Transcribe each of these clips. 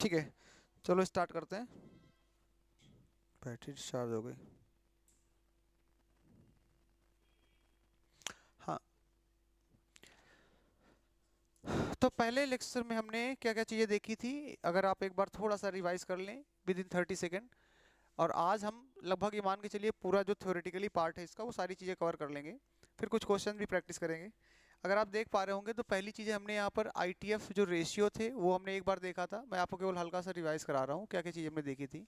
ठीक है, चलो स्टार्ट करते हैं। बैटरी डिस्चार्ज हो गई। हाँ, तो पहले लेक्चर में हमने क्या क्या चीज़ें देखी थी, अगर आप एक बार थोड़ा सा रिवाइज कर लें विद इन 30 सेकेंड। और आज हम लगभग ये मान के चलिए पूरा जो थ्योरेटिकली पार्ट है इसका वो सारी चीज़ें कवर कर लेंगे। फिर कुछ क्वेश्चन भी प्रैक्टिस करेंगे। अगर आप देख पा रहे होंगे तो पहली चीज़ें हमने यहाँ पर आईटीएफ जो रेशियो थे वो हमने एक बार देखा था। मैं आपको केवल हल्का सा रिवाइज करा रहा हूँ क्या क्या चीज़ें हमने देखी थी।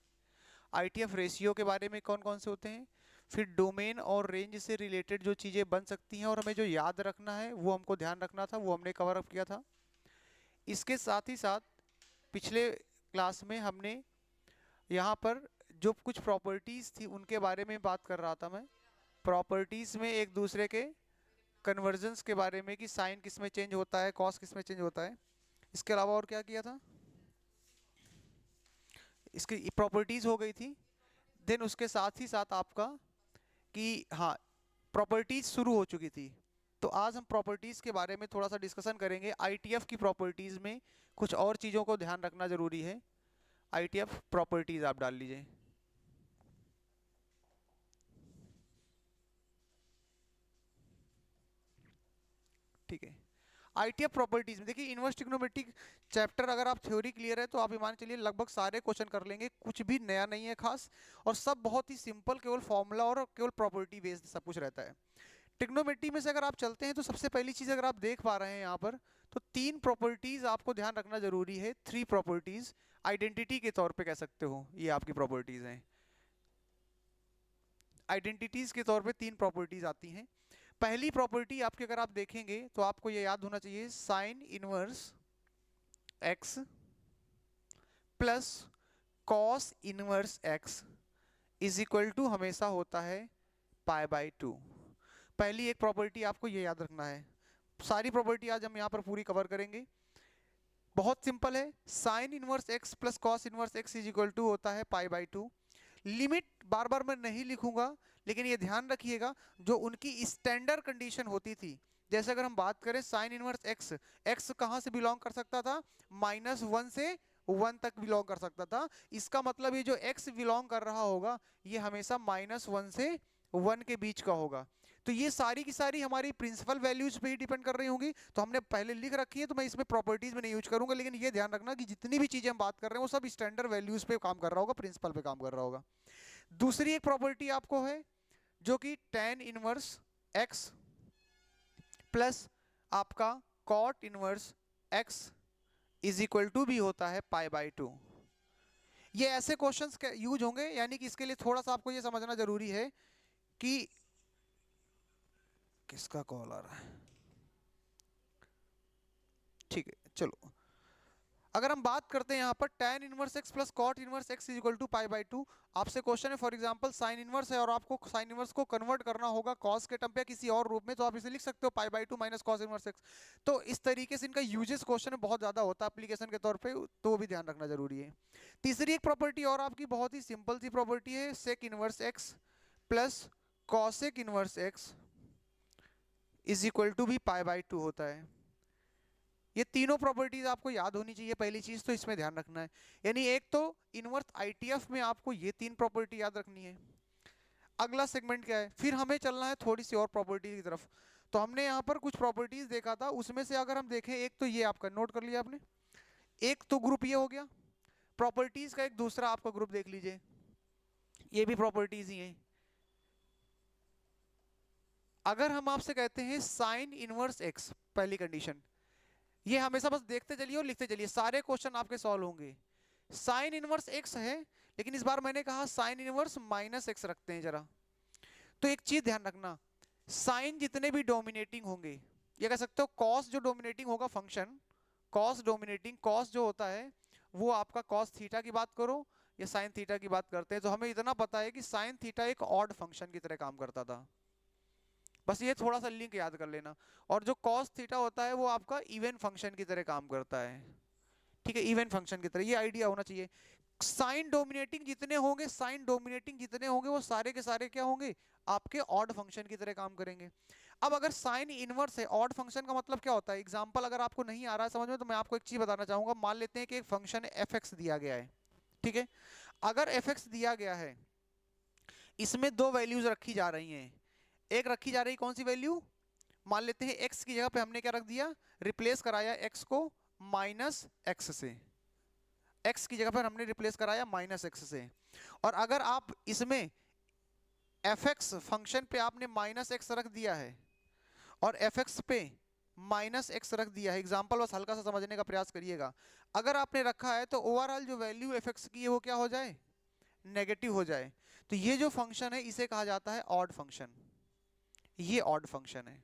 आईटीएफ रेशियो के बारे में कौन कौन से होते हैं, फिर डोमेन और रेंज से रिलेटेड जो चीज़ें बन सकती हैं और हमें जो याद रखना है वो हमको ध्यान रखना था, वो हमने कवर अप किया था। इसके साथ ही साथ पिछले क्लास में हमने यहाँ पर जो कुछ प्रॉपर्टीज़ थी उनके बारे में बात कर रहा था मैं। प्रॉपर्टीज़ में एक दूसरे के कन्वर्जन्स के बारे में कि साइन किस में चेंज होता है, कॉस किस में चेंज होता है। इसके अलावा और क्या किया था, इसकी प्रॉपर्टीज़ हो गई थी। देन उसके साथ ही साथ आपका कि हाँ, प्रॉपर्टीज़ शुरू हो चुकी थी। तो आज हम प्रॉपर्टीज़ के बारे में थोड़ा सा डिस्कशन करेंगे। आईटीएफ की प्रॉपर्टीज़ में कुछ और चीज़ों को ध्यान रखना ज़रूरी है। आईटीएफ प्रॉपर्टीज़ आप डाल लीजिए। ठीक है, आईटीएफ प्रॉपर्टीज में देखिए इनवर्स ट्रिग्नोमेट्रिक चैप्टर अगर आप थ्योरी क्लियर है तो आप ये मान चलिए लगभग सारे क्वेश्चन कर लेंगे, कुछ भी नया नहीं है खास। और सब बहुत ही सिंपल, केवल फॉर्मूला और केवल प्रॉपर्टी बेस्ड सब कुछ रहता है। ट्रिग्नोमेट्री में से अगर आप चलते हैं तो सबसे पहली चीज अगर आप देख पा रहे हैं यहाँ पर, तो तीन प्रॉपर्टीज आपको ध्यान रखना जरूरी है। थ्री प्रॉपर्टीज आइडेंटिटी के तौर पे कह सकते हो, ये आपकी प्रॉपर्टीज हैं। आइडेंटिटीज के तौर पे तीन प्रॉपर्टीज आती हैं। पहली प्रॉपर्टी आपकी अगर आप देखेंगे तो आपको ये याद होना चाहिए, sine inverse x plus cos inverse x is equal to हमेशा होता है पाई बाई टू। पहली एक प्रॉपर्टी आपको ये याद रखना है। सारी प्रॉपर्टी आज हम यहाँ पर पूरी कवर करेंगे। बहुत सिंपल है, sine inverse x plus cos inverse x is equal to होता है पाई बाई टू। लिमिट बार बार मैं नहीं लिखूंगा, लेकिन ये ध्यान रखिएगा जो उनकी स्टैंडर्ड कंडीशन होती थी। जैसे अगर हम बात करें साइन इनवर्स एक्स, एक्स कहां से बिलोंग कर सकता था, -1 से 1 तक बिलोंग कर सकता था। इसका मतलब ये जो एक्स बिलोंग कर रहा होगा ये हमेशा -1 से 1 के बीच का होगा। तो ये सारी की सारी हमारी प्रिंसिपल वैल्यूज पे ही डिपेंड कर रही होंगी, तो हमने पहले लिख रखी है, तो मैं इसमें प्रॉपर्टीज में नहीं यूज करूंगा। लेकिन ये ध्यान रखना कि जितनी भी चीजें हम बात कर रहे हैं वो सब स्टैंडर्ड वैल्यूज पे काम कर रहा होगा, प्रिंसिपल पे काम कर रहा होगा। दूसरी एक प्रॉपर्टी आपको है जो कि tan इनवर्स एक्स प्लस आपका cot inverse x is equal to भी होता है पाई बाई टू। ये ऐसे क्वेश्चंस यूज होंगे, यानी कि इसके लिए थोड़ा सा आपको ये समझना जरूरी है कि किसका कॉल आ रहा है। ठीक है, चलो अगर हम बात करते हैं यहाँ पर tan inverse x plus cot inverse x is equal to pi by two. आपसे क्वेश्चन है फॉर एग्जांपल साइन इनवर्स है और आपको साइन इनवर्स को कन्वर्ट करना होगा कॉस के टर्म पे किसी और रूप में, तो आप इसे लिख सकते हो पाई by to minus cos inverse x. तो इस तरीके से इनका यूजेस क्वेश्चन में बहुत ज्यादा होता है एप्लीकेशन के तौर पर, तो वो भी ध्यान रखना जरूरी है। तीसरी एक प्रॉपर्टी और आपकी बहुत ही सिंपल सी प्रॉपर्टी है, sec inverse x plus cosec inverse x is equal to भी पाई बाई टू होता है। ये तीनों प्रॉपर्टीज आपको याद होनी चाहिए, पहली चीज तो इसमें ध्यान रखना है। यानी एक तो इनवर्स आईटीएफ में आपको ये तीन प्रॉपर्टी याद रखनी है। अगला सेगमेंट क्या है, फिर हमें चलना है थोड़ी सी और प्रॉपर्टी की तरफ। तो हमने यहाँ पर कुछ प्रॉपर्टीज देखा था, उसमें से अगर हम देखें, एक तो ये आपका नोट कर लिया आपने, एक तो ग्रुप ये हो गया प्रॉपर्टीज का, एक दूसरा आपका ग्रुप देख लीजिए, ये भी प्रॉपर्टीज ही है। अगर हम आपसे कहते हैं साइन इनवर्स एक्स, पहली कंडीशन, ये हमेशा बस देखते चलिए और लिखते चलिए, सारे क्वेश्चन आपके सॉल्व होंगे। साइन इनवर्स एक्स है, लेकिन इस बार मैंने कहा साइन इनवर्स माइनस एक्स रखते हैं जरा। तो एक चीज ध्यान रखना, साइन जितने भी डोमिनेटिंग होंगे, ये कह सकते हो कॉस जो डोमिनेटिंग होगा फंक्शन, कॉस डोमिनेटिंग, कॉस जो होता है वो आपका कॉस थीटा की बात करो या साइन थीटा की बात करते हैं, तो हमें इतना पता है कि साइन थीटा एक ऑड फंक्शन की तरह काम करता था। बस ये थोड़ा सा लिंक याद कर लेना। और जो कॉस थीटा होता है वो आपका इवन फंक्शन की तरह काम करता है। ठीक है, इवन फंक्शन की तरह, ये आइडिया होना चाहिए। साइन डोमिनेटिंग जितने होंगे, साइन डोमिनेटिंग जितने होंगे वो सारे के सारे क्या होंगे, आपके ऑड फंक्शन की तरह काम करेंगे। अब अगर साइन इनवर्स है, ऑड फंक्शन का मतलब क्या होता है, एग्जांपल अगर आपको नहीं आ रहा है समझ में तो मैं आपको एक चीज बताना चाहूंगा। मान लेते हैं कि एक फंक्शन एफ एक्स दिया गया है, ठीक है। अगर एफ एक्स दिया गया है, इसमें दो वैल्यूज रखी जा रही हैं। एक रखी जा रही कौन सी वैल्यू, मान लेते हैं एक्स की जगह पे हमने क्या रख दिया, रिप्लेस कराया एक्स को माइनस एक्स से, एक्स की जगह पर हमने रिप्लेस कराया माइनस एक्स से। और अगर आप इसमें एफ एक्स फंक्शन पे आपने माइनस एक्स रख दिया है और एफ एक्स पे माइनस एक्स रख दिया है, एग्जाम्पल बस हल्का सा समझने का प्रयास करिएगा। अगर आपने रखा है तो ओवरऑल जो वैल्यू एफ एक्स की है वो क्या हो जाए, नेगेटिव हो जाए। तो ये जो फंक्शन है इसे कहा जाता है ऑड फंक्शन, ये ऑड फंक्शन है,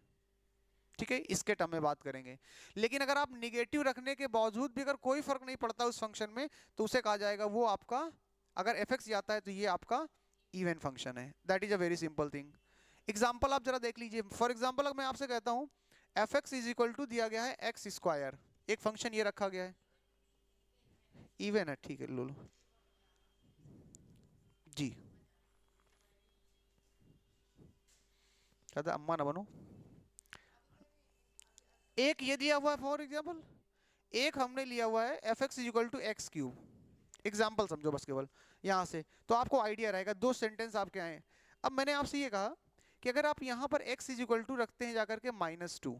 ठीक है, इसके टर्म में बात करेंगे। लेकिन अगर आप निगेटिव रखने के बावजूद भी अगर कोई फर्क नहीं पड़ता उस फंक्शन में, तो उसे कहा जाएगा वो आपका, अगर एफ एक्स जाता है तो ये आपका इवन फंक्शन है। That is a very simple thing. Example आप जरा देख लीजिए। फॉर एग्जाम्पल अगर मैं आपसे कहता हूं f x is equal to दिया गया है एक्स स्क्वायर, एक फंक्शन ये रखा गया है, इवन है, ठीक है, लो लो जी, कहता अम्मा ना बनो। एक ये दिया हुआ है फॉर एग्जाम्पल, एक हमने लिया हुआ है f x is equal to x cube, example समझो बस केवल यहां से, तो आपको आइडिया रहेगा। दो सेंटेंस आपके आए। अब मैंने आपसे ये कहा कि अगर आप यहां पर x इज इक्वल टू रखते हैं जाकर के -2,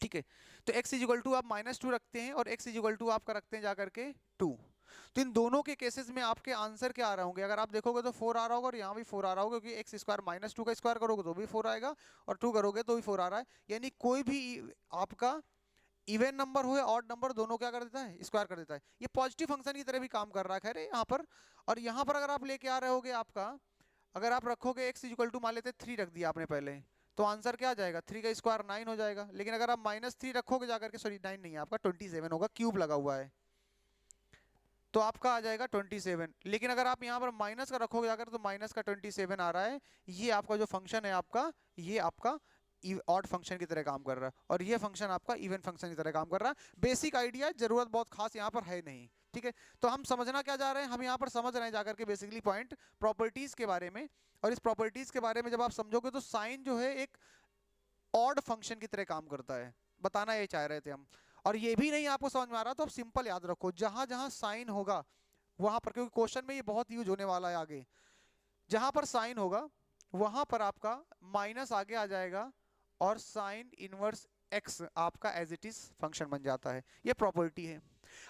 ठीक है, तो x इज इक्वल टू आप -2 रखते हैं और x इज इक्वल टू आपका रखते हैं जाकर के 2, तो इन दोनों के केसेस में आपके आंसर क्या आ रहे होंगे, अगर आप देखोगे तो 4 आ रहा होगा और यहाँ भी 4 आ रहा होगा, क्योंकि एक्स स्क्वायर -2 का स्क्वायर करोगे तो भी 4 आएगा और 2 करोगे तो भी 4 आ रहा है। यानी कोई भी आपका इवन नंबर हो या ऑड नंबर, दोनों क्या कर देता है, स्क्वायर कर देता है। ये पॉजिटिव फंक्शन की तरह भी काम कर रहा है खैर यहाँ पर। और यहाँ पर अगर आप लेके आ रहे होगे आपका, अगर आप रखोगे x इक्वल टू मान लेते 3 रख दिया आपने पहले, तो आंसर क्या आ जाएगा, 3 का स्क्वायर 9 हो जाएगा। लेकिन अगर आप -3 रखोगे जाकर के, सॉरी 9 नहीं है आपका 27 होगा, क्यूब लगा हुआ है, तो आपका आ जाएगा 27। लेकिन अगर आप यहाँ पर माइनस का रखोगे जाकर तो माइनस का 27 आ रहा है। ये आपका जो फंक्शन है आपका, ये आपका ऑड फंक्शन की तरह काम कर रहा है और ये फंक्शन आपका इवन फंक्शन की तरह काम कर रहा है। बेसिक आइडिया, जरूरत बहुत खास यहाँ पर है नहीं, ठीक है। तो हम समझना क्या जा रहे हैं, हम यहाँ पर समझ रहे हैं जाकर के बेसिकली पॉइंट प्रॉपर्टीज के बारे में। और इस प्रॉपर्टीज के बारे में जब आप समझोगे तो साइन जो है एक ऑड फंक्शन की तरह काम करता है, बताना ये चाह रहे थे हम। और ये भी नहीं आपको समझ में आ रहा तो आप सिंपल याद रखो, जहां जहां साइन होगा वहां पर, क्योंकि क्वेश्चन में ये बहुत यूज होने वाला है आगे, जहां पर साइन होगा वहां पर आपका माइनस आगे आ जाएगा और साइन इनवर्स एक्स आपका एज इट इज फंक्शन बन जाता है। ये प्रॉपर्टी है।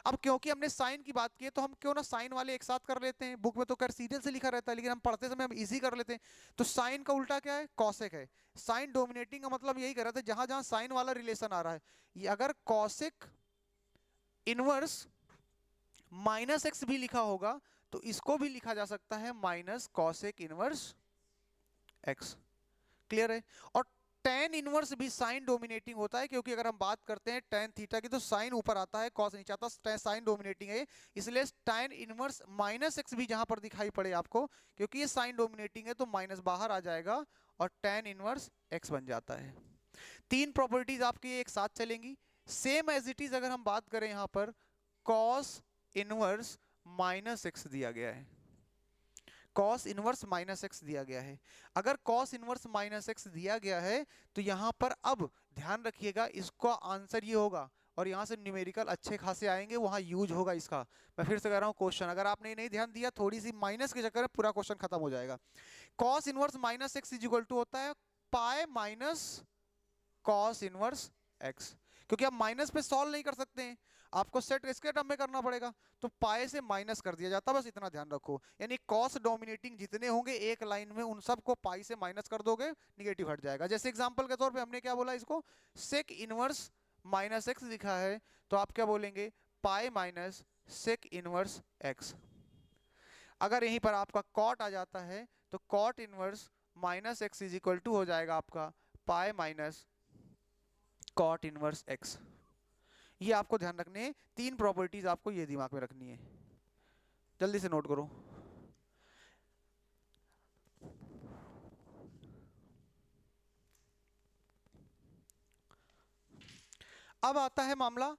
अब क्योंकि हमने साइन की बात की है तो हम क्यों ना साइन वाले एक साथ कर लेते हैं। बुक में तो कर सीरियल से लिखा रहता है, लेकिन हम पढ़ते समय हम इजी कर लेते हैं। तो साइन का उल्टा क्या है, कॉसेक है। साइन डोमिनेटिंग का मतलब यही कर रहा था, जहां जहां साइन वाला रिलेशन आ रहा है, ये अगर कॉसेक इनवर्स -x भी लिखा होगा तो इसको भी लिखा जा सकता है minus cosec inverse x। Clear है। और tan इनवर्स भी साइन डोमिनेटिंग होता है, क्योंकि अगर हम बात करते हैं tan थीटा की तो साइन ऊपर आता है, कॉस नीचे आता है, साइन डोमिनेटिंग है, इसलिए tan इनवर्स -x भी जहां पर दिखाई पड़े आपको, क्योंकि ये साइन डोमिनेटिंग है तो माइनस बाहर आ जाएगा और tan इनवर्स x बन जाता है। तीन प्रॉपर्टीज आपकी एक साथ चलेंगी, सेम एज इट इज। अगर हम बात करें यहां पर cos इनवर्स -x दिया गया है, cos इनवर्स -x दिया गया है। अगर cos इनवर्स -x दिया गया है तो यहां पर अब ध्यान रखिएगा, इसका आंसर ये होगा और यहां से न्यूमेरिकल अच्छे खासे आएंगे, वहां यूज होगा इसका। मैं फिर से कह रहा हूं क्वेश्चन, अगर आपने नहीं ध्यान दिया थोड़ी सी माइनस के चक्कर में पूरा क्वेश्चन खत्म हो जाएगा। cos inverse -x is equal to होता है pi minus cos inverse x, क्योंकि आप माइनस पे सॉल्व नहीं कर सकते हैं, आपको सेट इसके टर्म में करना पड़ेगा, तो पाए से माइनस कर दिया जाता, बस इतना ध्यान रखो। यानी कॉस डोमिनेटिंग जितने होंगे एक लाइन में उन सबको पाई से माइनस कर दोगे, निगेटिव हट जाएगा। जैसे एग्जांपल के तौर पे हमने क्या बोला, इसको सेक इनवर्स -x लिखा है, तो आप क्या बोलेंगे, pi minus sec inverse x। अगर यहीं पर आपका कॉट आ जाता है तो cot inverse -x is equal to हो जाएगा आपका pi minus cot inverse x। ये आपको ध्यान रखने हैं, तीन प्रॉपर्टीज आपको ये दिमाग में रखनी है, जल्दी से नोट करो। अब आता है मामला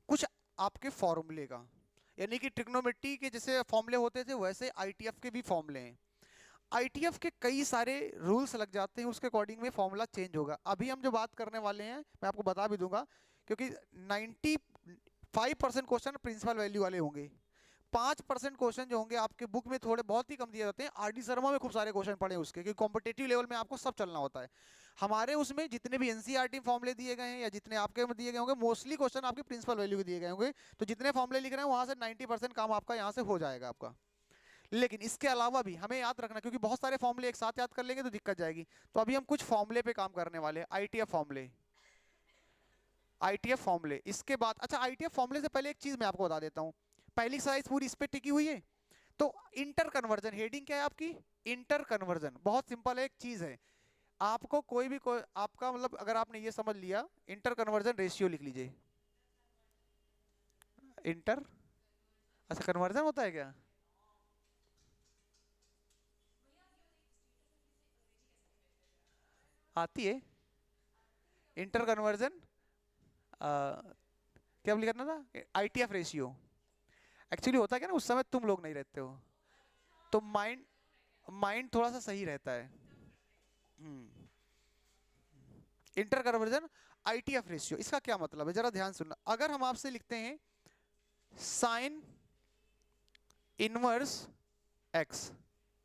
कुछ आपके फॉर्मूले का, यानी कि ट्रिग्नोमेट्री के जैसे फॉर्मूले होते थे वैसे आईटीएफ के भी फॉर्मूले हैं। आईटीएफ के कई सारे रूल्स लग जाते हैं, उसके अकॉर्डिंग में फॉर्मूला चेंज होगा। अभी हम जो बात करने वाले हैं मैं आपको बता भी दूंगा, क्योंकि 95% क्वेश्चन प्रिंसिपल वैल्यू वाले होंगे। 5% क्वेश्चन जो होंगे आपके बुक में थोड़े बहुत ही कम दिए जाते हैं। आरडी शर्मा में खूब सारे क्वेश्चन पड़े उसके, क्योंकि कॉम्पिटेटिव लेवल में आपको सब चलना होता है। हमारे उसमें जितने भी एनसीईआरटी फॉर्मुले दिए गए हैं या जितने आपके में दिए गए होंगे, मोस्टली क्वेश्चन आपके प्रिंसिपल वैल्यू के दिए गए होंगे। तो जितने फॉर्मुले लिख रहे हैं वहां से 90% काम आपका यहाँ से हो जाएगा आपका। लेकिन इसके अलावा भी हमें याद रखना, क्योंकि बहुत सारे फॉर्मुले एक साथ याद कर लेंगे तो दिक्कत जाएगी। तो अभी हम कुछ फॉर्मुले पे काम करने वाले हैं, आईटीएफ फॉर्मुले। आईटीएफ फॉर्मुले इसके बाद, अच्छा आईटीएफ फॉर्मुले से पहले एक चीज मैं आपको बता देता हूँ। पहली एक्सरसाइज पूरी इस पे टिकी हुई है। तो इंटर कन्वर्जन हेडिंग क्या है आपकी? इंटर कन्वर्जन बहुत सिंपल है, एक चीज है। आपको कोई आपका मतलब अगर आपने ये समझ लिया, इंटर कन्वर्जन रेशियो लिख लीजिए। इंटर, अच्छा कन्वर्जन होता है क्या? आती है इंटर कन्वर्जन, क्या लिखना था? ITF ratio. एक्चुअली होता क्या ना, उस समय तुम लोग नहीं रहते हो, तो माइंड माइंड थोड़ा सा सही रहता है। इंटर कन्वर्जन आईटीएफ रेशियो, इसका क्या मतलब है जरा ध्यान सुनना। अगर हम आपसे लिखते हैं साइन इनवर्स एक्स,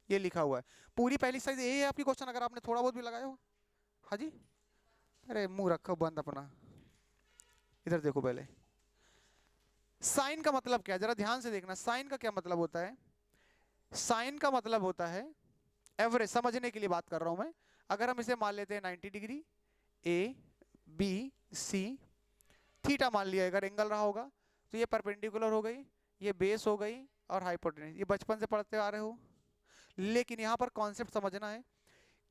ये लिखा हुआ है, पूरी पहली साइज यही है आपकी क्वेश्चन, अगर आपने थोड़ा बहुत भी लगाया हो। हाँ जी, अरे मुंह रखो बंद अपना, इधर देखो पहले। साइन का मतलब क्या है जरा ध्यान से देखना। साइन का क्या मतलब होता है? साइन का मतलब होता है एवरेज, समझने के लिए बात कर रहा हूं मैं। अगर हम इसे मान लेते हैं 90 degree, A B C, theta मान लिया अगर एंगल रहा होगा, तो ये परपेंडिकुलर हो गई, ये बेस हो गई, और हाइपोटेन्यूज, ये बचपन से पढ़ते आ रहे हो। लेकिन यहां पर कॉन्सेप्ट समझना है,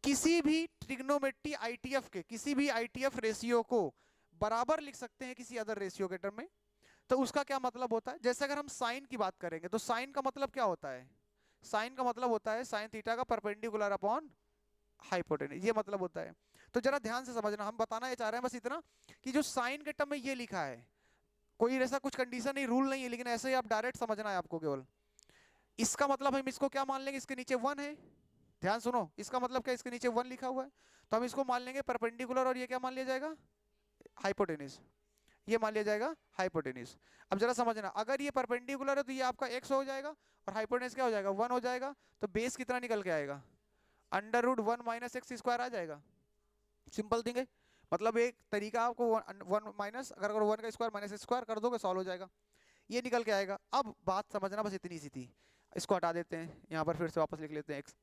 किसी भी ट्रिग्नोमेट्री आईटीएफ के किसी भी आईटीएफ रेशियो को बराबर लिख सकते हैं किसी अदर रेशियो के टर्म में। तो उसका क्या मतलब होता है? जैसे अगर हम साइन की बात करेंगे तो साइन का मतलब क्या होता है? साइन का मतलब होता है साइन थीटा का परपेंडिकुलर अपॉन हाइपोटेन्यूज, ये मतलब होता है। तो जरा ध्यान से समझना, हम बताना ये चाह रहे हैं बस इतना कि जो साइन के टर्म में ये लिखा है, कोई ऐसा कुछ कंडीशन नहीं, रूल नहीं है, लेकिन ऐसे ही आप डायरेक्ट समझना है आपको केवल। इसका मतलब हम इसको क्या मान लेंगे? इसके नीचे वन है, ध्यान सुनो, इसका मतलब क्या? इसके नीचे वन लिखा हुआ है, तो हम इसको मान लेंगे परपेंडिकुलर, और ये क्या मान लिया जाएगा? हाइपोटेन्यूज, ये मान लिया जाएगा हाइपोटेन्यूज। अब जरा समझना, अगर ये परपेंडिकुलर है तो ये आपका x हो जाएगा, और हाइपोटेन्यूज क्या हो जाएगा? 1 हो जाएगा। तो बेस कितना निकल के आएगा? Under root 1 minus x square आ जाएगा। सिंपल थिंग है, मतलब एक तरीका आपको 1 माइनस, अगर 1 का स्क्वायर माइनस स्क्वायर कर दोगे सॉल्व हो जाएगा, ये निकल के आएगा। अब बात समझना बस इतनी सी थी, इसको हटा देते हैं, यहाँ पर फिर से वापस लिख लेते हैं x।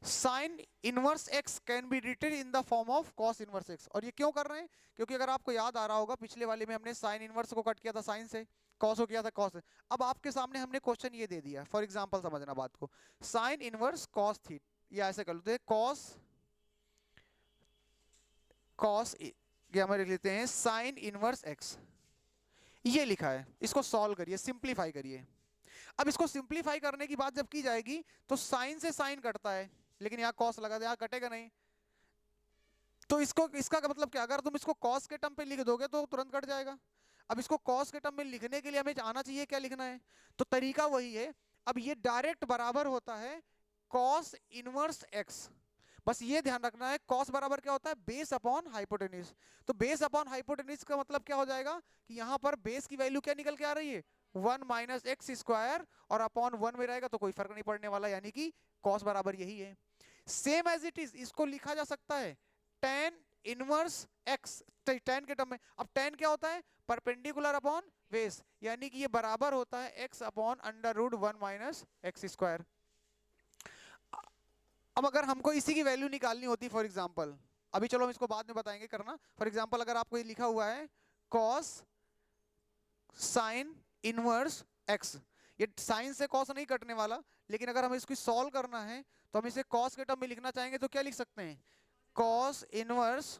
Sine inverse x can be written in the form of cos inverse x. और ये क्यों कर रहे हैं? क्योंकि अगर आपको याद आ रहा होगा पिछले वाले में हमने साइन इनवर्स को कट किया था साइन से, कॉस को किया था कॉस से। अब आपके सामने हमने क्वेश्चन ये दे दिया, फॉर एग्जांपल समझना बात को, साइन इनवर्स कॉस थीटा, या ऐसे कर लेते हैं कॉस, कॉस ये हम लिख लेते हैं साइन इनवर्स एक्स, ये लिखा है। इसको सॉल्व करिए, सिंप्लीफाई करिए। अब इसको सिंप्लीफाई करने की बात जब की जाएगी तो साइन से साइन कटता है, लेकिन यहाँ कॉस लगा दे, यहाँ कटेगा नहीं। तो इसको, इसका मतलब क्या? अगर तुम इसको कॉस के टर्म पे लिख दोगे तो तुरंत कट जाएगा। अब इसको कॉस के टर्म में लिखने के लिए हमें आना चाहिए क्या लिखना है, तो तरीका वही है। अब ये डायरेक्ट बराबर होता है कॉस इनवर्स एक्स। बस ये ध्यान रखना है, कॉस बराबर क्या होता है? Base upon hypotenuse. तो बेस अपॉन हाइपोटेन्यूज का मतलब क्या हो जाएगा कि यहाँ पर बेस की वैल्यू क्या निकल के आ रही है? 1 माइनस एक्स स्क्वायर, और अपॉन 1 में रहेगा तो कोई फर्क नहीं पड़ने वाला, यानी कि कॉस बराबर यही है। सेम एज इट इज इसको लिखा जा सकता है tan इनवर्स x, tan के टर्म में। अब tan क्या होता है? परपेंडिकुलर अपॉन बेस, यानी कि ये बराबर होता है x upon under root 1 minus x square. अब अगर हमको इसी की वैल्यू निकालनी होती, फॉर एग्जांपल, अभी चलो हम इसको बाद में बताएंगे करना। फॉर एग्जांपल अगर आपको ये लिखा हुआ है cos साइन इनवर्स x, ये साइन से cos नहीं कटने वाला, लेकिन अगर हमें इसको सॉल्व करना है तो हम इसे cos के टर्म में लिखना चाहेंगे तो क्या लिख सकते हैं? cos inverse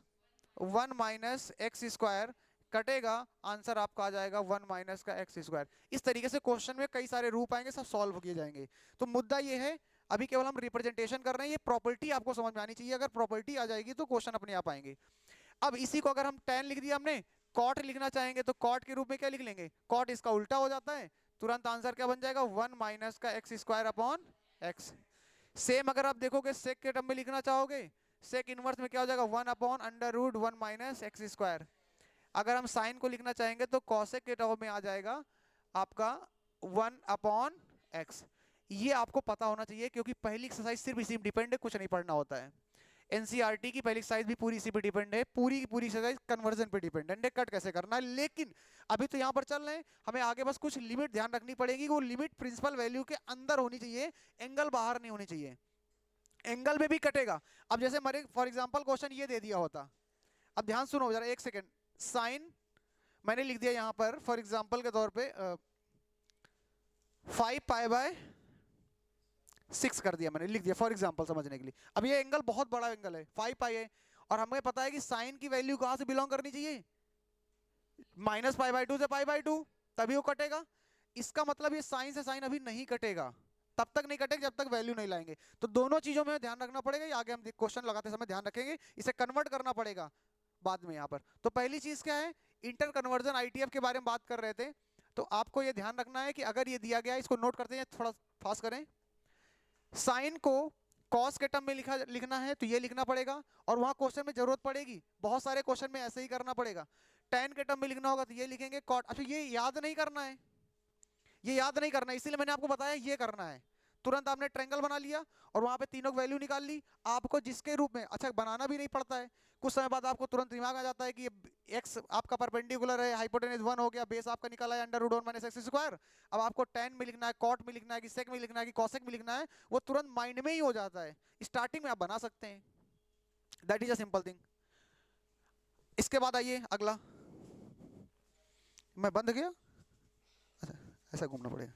1 minus x square, कटेगा, आंसर आपका आ जाएगा 1 माइनस का एक्स स्क्वायर। इस तरीके से क्वेश्चन में कई सारे रूप आएंगे, सब सॉल्व किए जाएंगे। तो मुद्दा ये है, अभी केवल हम रिप्रेजेंटेशन कर रहे हैं, ये प्रॉपर्टी आपको समझ में आनी चाहिए। अगर प्रॉपर्टी आ जाएगी तो क्वेश्चन अपने आप आएंगे। अब इसी को अगर हम tan लिख दिया हमने, कॉट लिखना चाहेंगे तो कॉट के रूप में क्या लिख लेंगे? कॉट इसका उल्टा हो जाता है, तुरंत आंसर क्या बन जाएगा, 1 माइनस का x square upon x. Same अगर आप देखोगे सेक के टर्म में लिखना चाहोगे, सेक इनवर्स में क्या हो जाएगा, 1 upon under root 1 minus x square. अगर हम साइन को लिखना चाहेंगे तो कॉसेक के टर्म में आ जाएगा आपका 1 अपॉन एक्स। ये आपको पता होना चाहिए क्योंकि पहली एक्सरसाइज सिर्फ इसी में डिपेंड है, कुछ नहीं पढ़ना होता है। एनसीईआरटी की पहली एक्सरसाइज भी पूरी इसी पे डिपेंड है, पूरी की पूरी एक्सरसाइज कन्वर्जन पे डिपेंड है, कट कैसे करना है। लेकिन अभी तो यहाँ पर चल रहे हैं, हमें आगे बस कुछ लिमिट ध्यान रखनी पड़ेगी, वो लिमिट प्रिंसिपल वैल्यू के अंदर होनी चाहिए, एंगल बाहर नहीं होनी चाहिए। एंगल में भी कटेगा। अब जैसे हमारे फॉर एग्जांपल क्वेश्चन ये दे दिया होता, अब ध्यान सुनो जरा एक सेकेंड, साइन मैंने लिख दिया यहाँ पर फॉर एग्जांपल के तौर पे 5 पाई बाय 6 कर दिया मैंने, लिख दिया फॉर एग्जांपल समझने के लिए। अब ये एंगल बहुत बड़ा एंगल है, 5 पाई है, और हमें पता है कि साइन की वैल्यू कहां से बिलोंग करनी चाहिए, माइनस पाई बाय 2 से पाई बाय 2, तभी वो कटेगा। इसका मतलब ये साइन से साइन अभी नहीं कटेगा, तब तक नहीं कटेगा जब तक वैल्यू नहीं लाएंगे। तो दोनों चीजों में ध्यान रखना पड़ेगा, ये आगे हम क्वेश्चन लगाते समय ध्यान रखेंगे, इसे कन्वर्ट करना पड़ेगा बाद में यहाँ पर। तो पहली चीज क्या है, इंटर कन्वर्जन आईटीएफ के बारे में बात कर रहे थे, तो आपको ये ध्यान रखना है कि अगर ये दिया गया है, इसको नोट करते हैं, थोड़ा फास्ट करें, साइन को कॉस के टर्म में लिखना है तो ये लिखना पड़ेगा, और वहां क्वेश्चन में जरूरत पड़ेगी, बहुत सारे क्वेश्चन में ऐसे ही करना पड़ेगा। टेन के टर्म में लिखना होगा तो ये लिखेंगे कॉट। अच्छा ये याद नहीं करना है, ये याद नहीं करना है, इसीलिए मैंने आपको बताया ये करना है। तुरंत आपने ट्रायंगल बना लिया और वहां पे तीनों वैल्यू निकाल ली, आपको जिसके रूप में, अच्छा बनाना भी नहीं पड़ता है, कुछ समय बाद आपको तुरंत दिमाग आ जाता है कि एक्स आपका परपेंडिकुलर है, हाइपोटेनस 1 हो गया, बेस आपका निकाला है under root 1 minus x square. अब आपको टेन में लिखना है, कॉट में लिखना है, कि सेक में लिखना है, कि कॉसेक में लिखना है, वो तुरंत माइंड में ही हो जाता है, स्टार्टिंग में आप बना सकते हैं, that is a simple thing. इसके बाद आइए अगला, मैं बंद गया, अच्छा ऐसा घूमना पड़ेगा,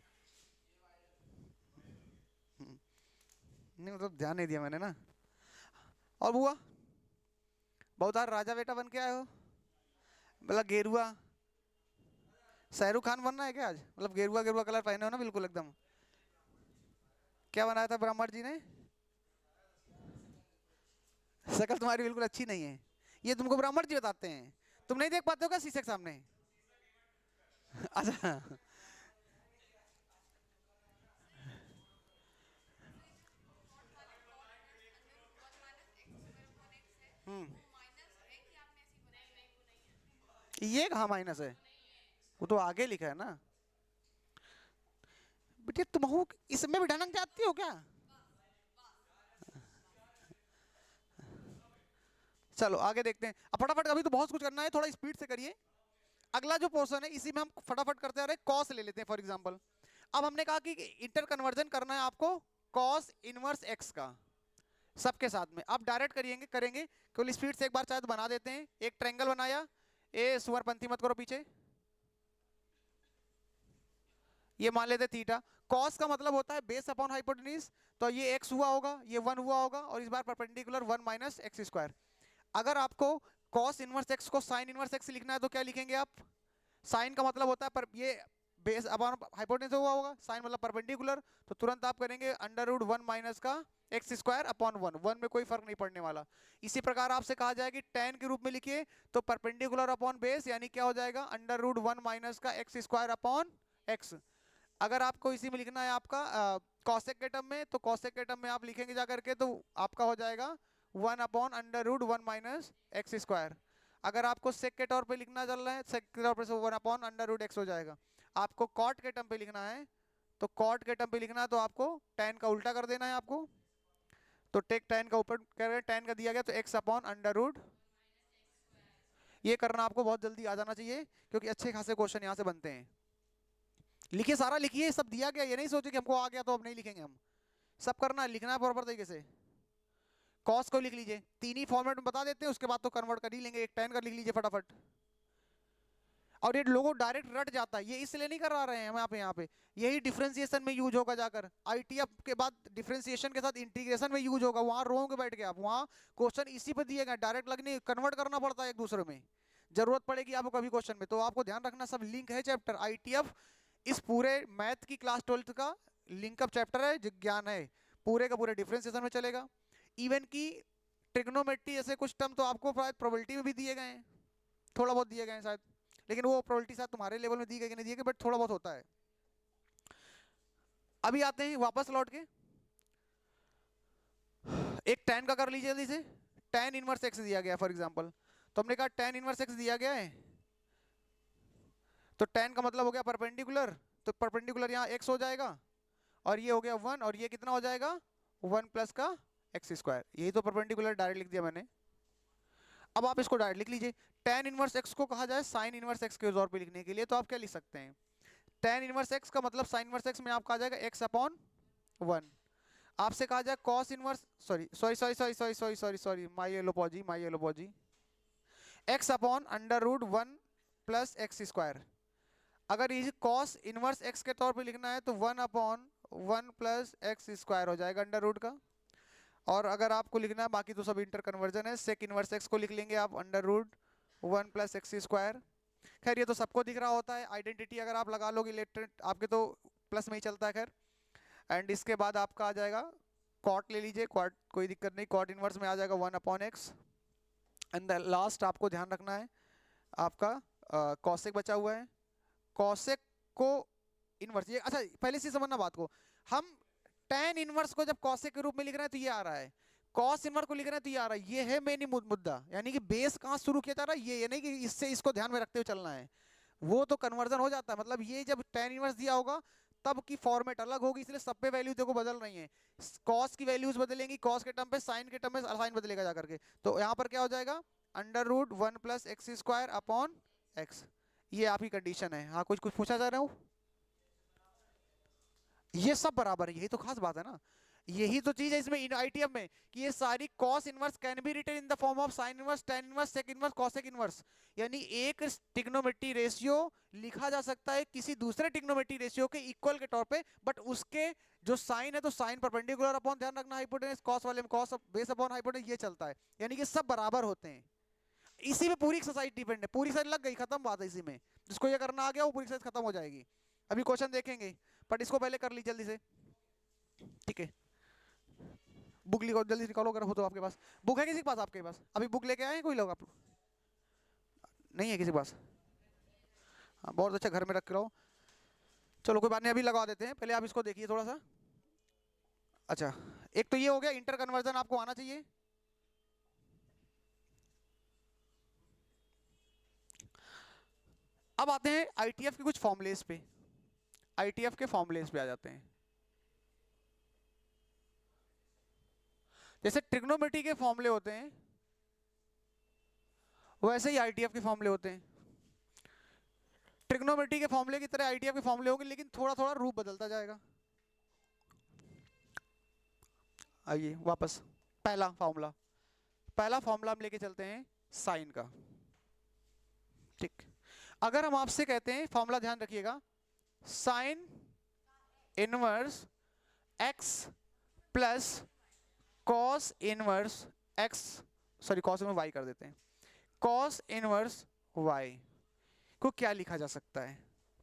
नहीं मतलब ध्यान नहीं दिया मैंने ना। और बुआ बहुत राजा बेटा बन के आए हो, मतलब गेरुआ, शाहरुख खान बनना है क्या आज, मतलब गेरुआ गेरुआ कलर पहने हो ना बिल्कुल एकदम। क्या बनाया था ब्राह्मण जी ने, शक्ल तुम्हारी बिल्कुल अच्छी नहीं है, ये तुमको ब्राह्मण जी बताते हैं, तुम नहीं देख पाते हो क्या शीशे के सामने। अच्छा हम्म, ये कहाँ माइनस है, वो तो आगे लिखा है ना। बेटे तुम हो इसमें भी ढनक जाती हो क्या। चलो आगे देखते हैं, अब फटाफट, अभी तो बहुत कुछ करना है, थोड़ा स्पीड से करिए। अगला जो पोर्शन है इसी में हम फटाफट करते आ रहे हैं, कॉस ले लेते हैं फॉर एग्जांपल। अब हमने कहा कि इंटर कन्वर्जन करना है आपको कॉस इनवर्स एक्स का सबके साथ में, आप डायरेक्ट करेंगे करेंगे केवल स्पीड से एक बार शायद बना देते हैं। एक ट्रायंगल बनाया, ए सुअरपंथी मत करो पीछे, ये मान लेते थीटा। कॉस का मतलब होता है बेस अपॉन हाइपोटेन्यूज, तो ये एक्स हुआ होगा, ये 1 हुआ होगा, और इस बार परपेंडिकुलर 1 माइनस एक्स स्क्वायर। अगर आपको कॉस इनवर्स एक्स को साइन इनवर्स एक्स लिखना है तो क्या लिखेंगे आप, साइन का मतलब होता है पर ये बेस अपॉन हाइपोटेन्यूज हुआ होगा, साइन मतलब परपेंडिकुलर, तो तुरंत आप करेंगे अंडर रूट 1 माइनस का एक्स स्क्वायर अपॉन 1, 1 में कोई फर्क नहीं पड़ने वाला। इसी प्रकार आपसे कहा जाए कि tan के रूप में लिखिए, तो परपेंडिकुलर अपॉन बेस यानी क्या हो जाएगा, अंडर रूट 1 माइनस का एक्स स्क्वायर अपॉन एक्स। अगर आपको इसी में लिखना है आपका कॉसेक के टर्म में, तो कॉसेक के टर्म में आप लिखेंगे जा करके, तो आपका हो जाएगा 1 upon under root 1 minus x square. अगर आपको सेक के तौर पे लिखना चल रहा है, सेक के तौर पे 1 अपॉन अंडर रूट एक्स हो जाएगा। आपको कॉट के टर्म पे लिखना है, तो कॉट के टर्म पे लिखना है तो आपको tan का उल्टा कर देना है आपको, तो टेक tan का ऊपर कर, tan का दिया गया तो x अपॉन अंडर रूट, ये करना आपको बहुत जल्दी आ जाना चाहिए क्योंकि अच्छे खासे क्वेश्चन यहाँ से बनते हैं। लिखिए सारा लिखिए, सब दिया गया, ये नहीं सोचे कि हमको आ गया तो अब नहीं लिखेंगे हम, सब करना है, लिखना है प्रॉपर तरीके से। कॉस को लिख लीजिए, तीन ही फॉर्मेट में बता देते हैं, उसके बाद तो कन्वर्ट कर ही लेंगे, एक tan का लिख लीजिए फटाफट। और ये लोगों डायरेक्ट रट जाता है, ये इसलिए नहीं करा रहे हैं हम यहाँ पे यही डिफरेंशिएशन में यूज होगा जाकर, आईटीएफ के बाद डिफरेंशिएशन के साथ इंटीग्रेशन में यूज होगा, वहां रोओगे बैठ के आप, वहां क्वेश्चन इसी पे दिए गए, डायरेक्ट लगने कन्वर्ट करना पड़ता है एक दूसरे में, जरूरत पड़ेगी आपको कभी क्वेश्चन में। तो आपको ध्यान रखना, सब लिंक है चैप्टर, आईटीएफ इस पूरे मैथ की क्लास 12th का लिंकअप चैप्टर है, जो ज्ञान है पूरे का पूरे डिफरेंशिएशन में चलेगा। इवन की ट्रिग्नोमेट्री जैसे कुछ टर्म तो आपको प्रोबेबिलिटी में भी दिए गए हैं, थोड़ा बहुत दिए गए हैं शायद, लेकिन वो प्रोबेबिलिटी शायद तुम्हारे लेवल में दी गई कि नहीं दी गई, बट थोड़ा बहुत होता है। अभी आते हैं वापस लौट के, एक tan का कर लीजिए जल्दी से। tan इनवर्स x दिया गया फॉर एग्जांपल, तो हमने कहा tan इनवर्स x दिया गया है, तो tan का मतलब हो गया परपेंडिकुलर, तो परपेंडिकुलर यहाँ x हो जाएगा, और ये हो गया 1, और ये कितना हो जाएगा 1 प्लस का एक्स स्क्वायर, यही तो परपेंडिकुलर डायरेक्ट लिख दिया मैंने। अब आप इसको डायरेक्ट लिख लीजिए, tan इनवर्स x को कहा जाए sin इनवर्स x के तौर पे लिखने के लिए, तो आप क्या लिख सकते हैं, tan इनवर्स x का मतलब sin इनवर्स x में आपका आ जाएगा x अपॉन 1। आपसे कहा जाए cos इनवर्स, सॉरी माय एलोपॉजी, x upon under root 1 plus x square. अगर ये cos इनवर्स x के तौर पे लिखना है तो 1 अपॉन 1 प्लस एक्स स्क्वायर हो जाएगा अंडर रूट का, और अगर आपको लिखना है, बाकी तो सब इंटर कन्वर्जन है, सेक इनवर्स x को लिख लेंगे आप under root 1 plus x square. खैर ये तो सबको दिख रहा होता है, आइडेंटिटी अगर आप लगा लोगे इलेक्ट्रेट आपके तो प्लस में ही चलता है खैर। एंड इसके बाद आपका आ जाएगा कॉट ले लीजिए, कॉट कोई दिक्कत नहीं, कॉट इनवर्स में आ जाएगा 1 अपॉन एक्स। एंड लास्ट आपको ध्यान रखना है आपका कॉसेक बचा हुआ है, कॉसेक को इनवर्स, ये अच्छा पहले से समझना बात को, हम tan इनवर्स को जब कॉसेक के रूप में लिख रहे हैं तो ये आ रहा है, कॉस इनवर्स को लिख रहे हैं तो ये आ रहा है, ये है मेन मुद्दा, यानी कि बेस कहाँ शुरू किया जा रहा है, ये नहीं कि इससे इसको ध्यान में रखते हुए चलना है, वो तो कन्वर्जन हो जाता है, मतलब ये जब tan इनवर्स दिया होगा तब की फॉर्मेट अलग होगी, इसलिए सब पे वैल्यू देखो बदल रही है, कॉस की वैल्यूज बदलेंगी, कॉस के टर्म पे साइन के टर्म में साइन बदलेगा जाकर के, तो यहाँ पर क्या हो जाएगा under root 1 plus x square upon x, ये आपकी कंडीशन है। हाँ कुछ कुछ पूछा जा रहा हूँ, ये सब बराबर है, यही तो खास बात है ना, यही तो चीज है इसमें आईटीएम में कि ये सारी cos inverse can be written in the form of sin inverse, tan inverse, sec inverse, cosec inverse, यानी एक ट्रिग्नोमेट्री रेशियो लिखा जा सकता है किसी दूसरे ट्रिग्नोमेट्री रेशियो के इक्वल के तौर पे, बट उसके जो साइन है तो साइन परपेंडिकुलर अपॉन, ध्यान रखना हाइपोटेनस, cos वाले में cos बेस अपॉन हाइपोटेनस, ये चलता है, यानी कि सब बराबर होते हैं, इसी में पूरी एक्सरसाइज डिपेंड है, पूरी एक्सरसाइज लग गई, खत्म बात है इसी में, जिसको ये करना आ गया वो पूरी एक्सरसाइज खत्म हो जाएगी। अभी क्वेश्चन देखेंगे बट इसको पहले कर ली जल्दी से, ठीक है। बुक लिखो जल्दी निकालो अगर हो तो आपके पास, बुक है किसी के पास आपके पास, अभी बुक लेके आए हैं कोई लोग, आप नहीं है किसी के पास, हाँ बहुत अच्छा, घर में रख के रहो, चलो कोई बात नहीं अभी लगा देते हैं, पहले आप इसको देखिए थोड़ा सा। अच्छा एक तो ये हो गया, इंटर कन्वर्जन आपको आना चाहिए, अब आते हैं आईटीएफ के कुछ फॉर्मुलेस पे, आईटीएफ के फॉर्मुलेस पे आ जाते हैं। जैसे ट्रिग्नोमेट्री के फॉर्मूले होते हैं वैसे ही आईटीएफ के फॉर्मूले होते हैं, ट्रिग्नोमेट्री के फॉर्मूले की तरह आईटीएफ के फॉर्मूले होंगे, लेकिन थोड़ा थोड़ा रूप बदलता जाएगा। आइए वापस, पहला फॉर्मूला हम लेके चलते हैं साइन का, ठीक। अगर हम आपसे कहते हैं फॉर्मूला ध्यान रखिएगा, sine inverse x plus cos inverse x, sorry cos inverse y कर देते हैं, कॉस इनवर्स वाई को क्या लिखा जा सकता है,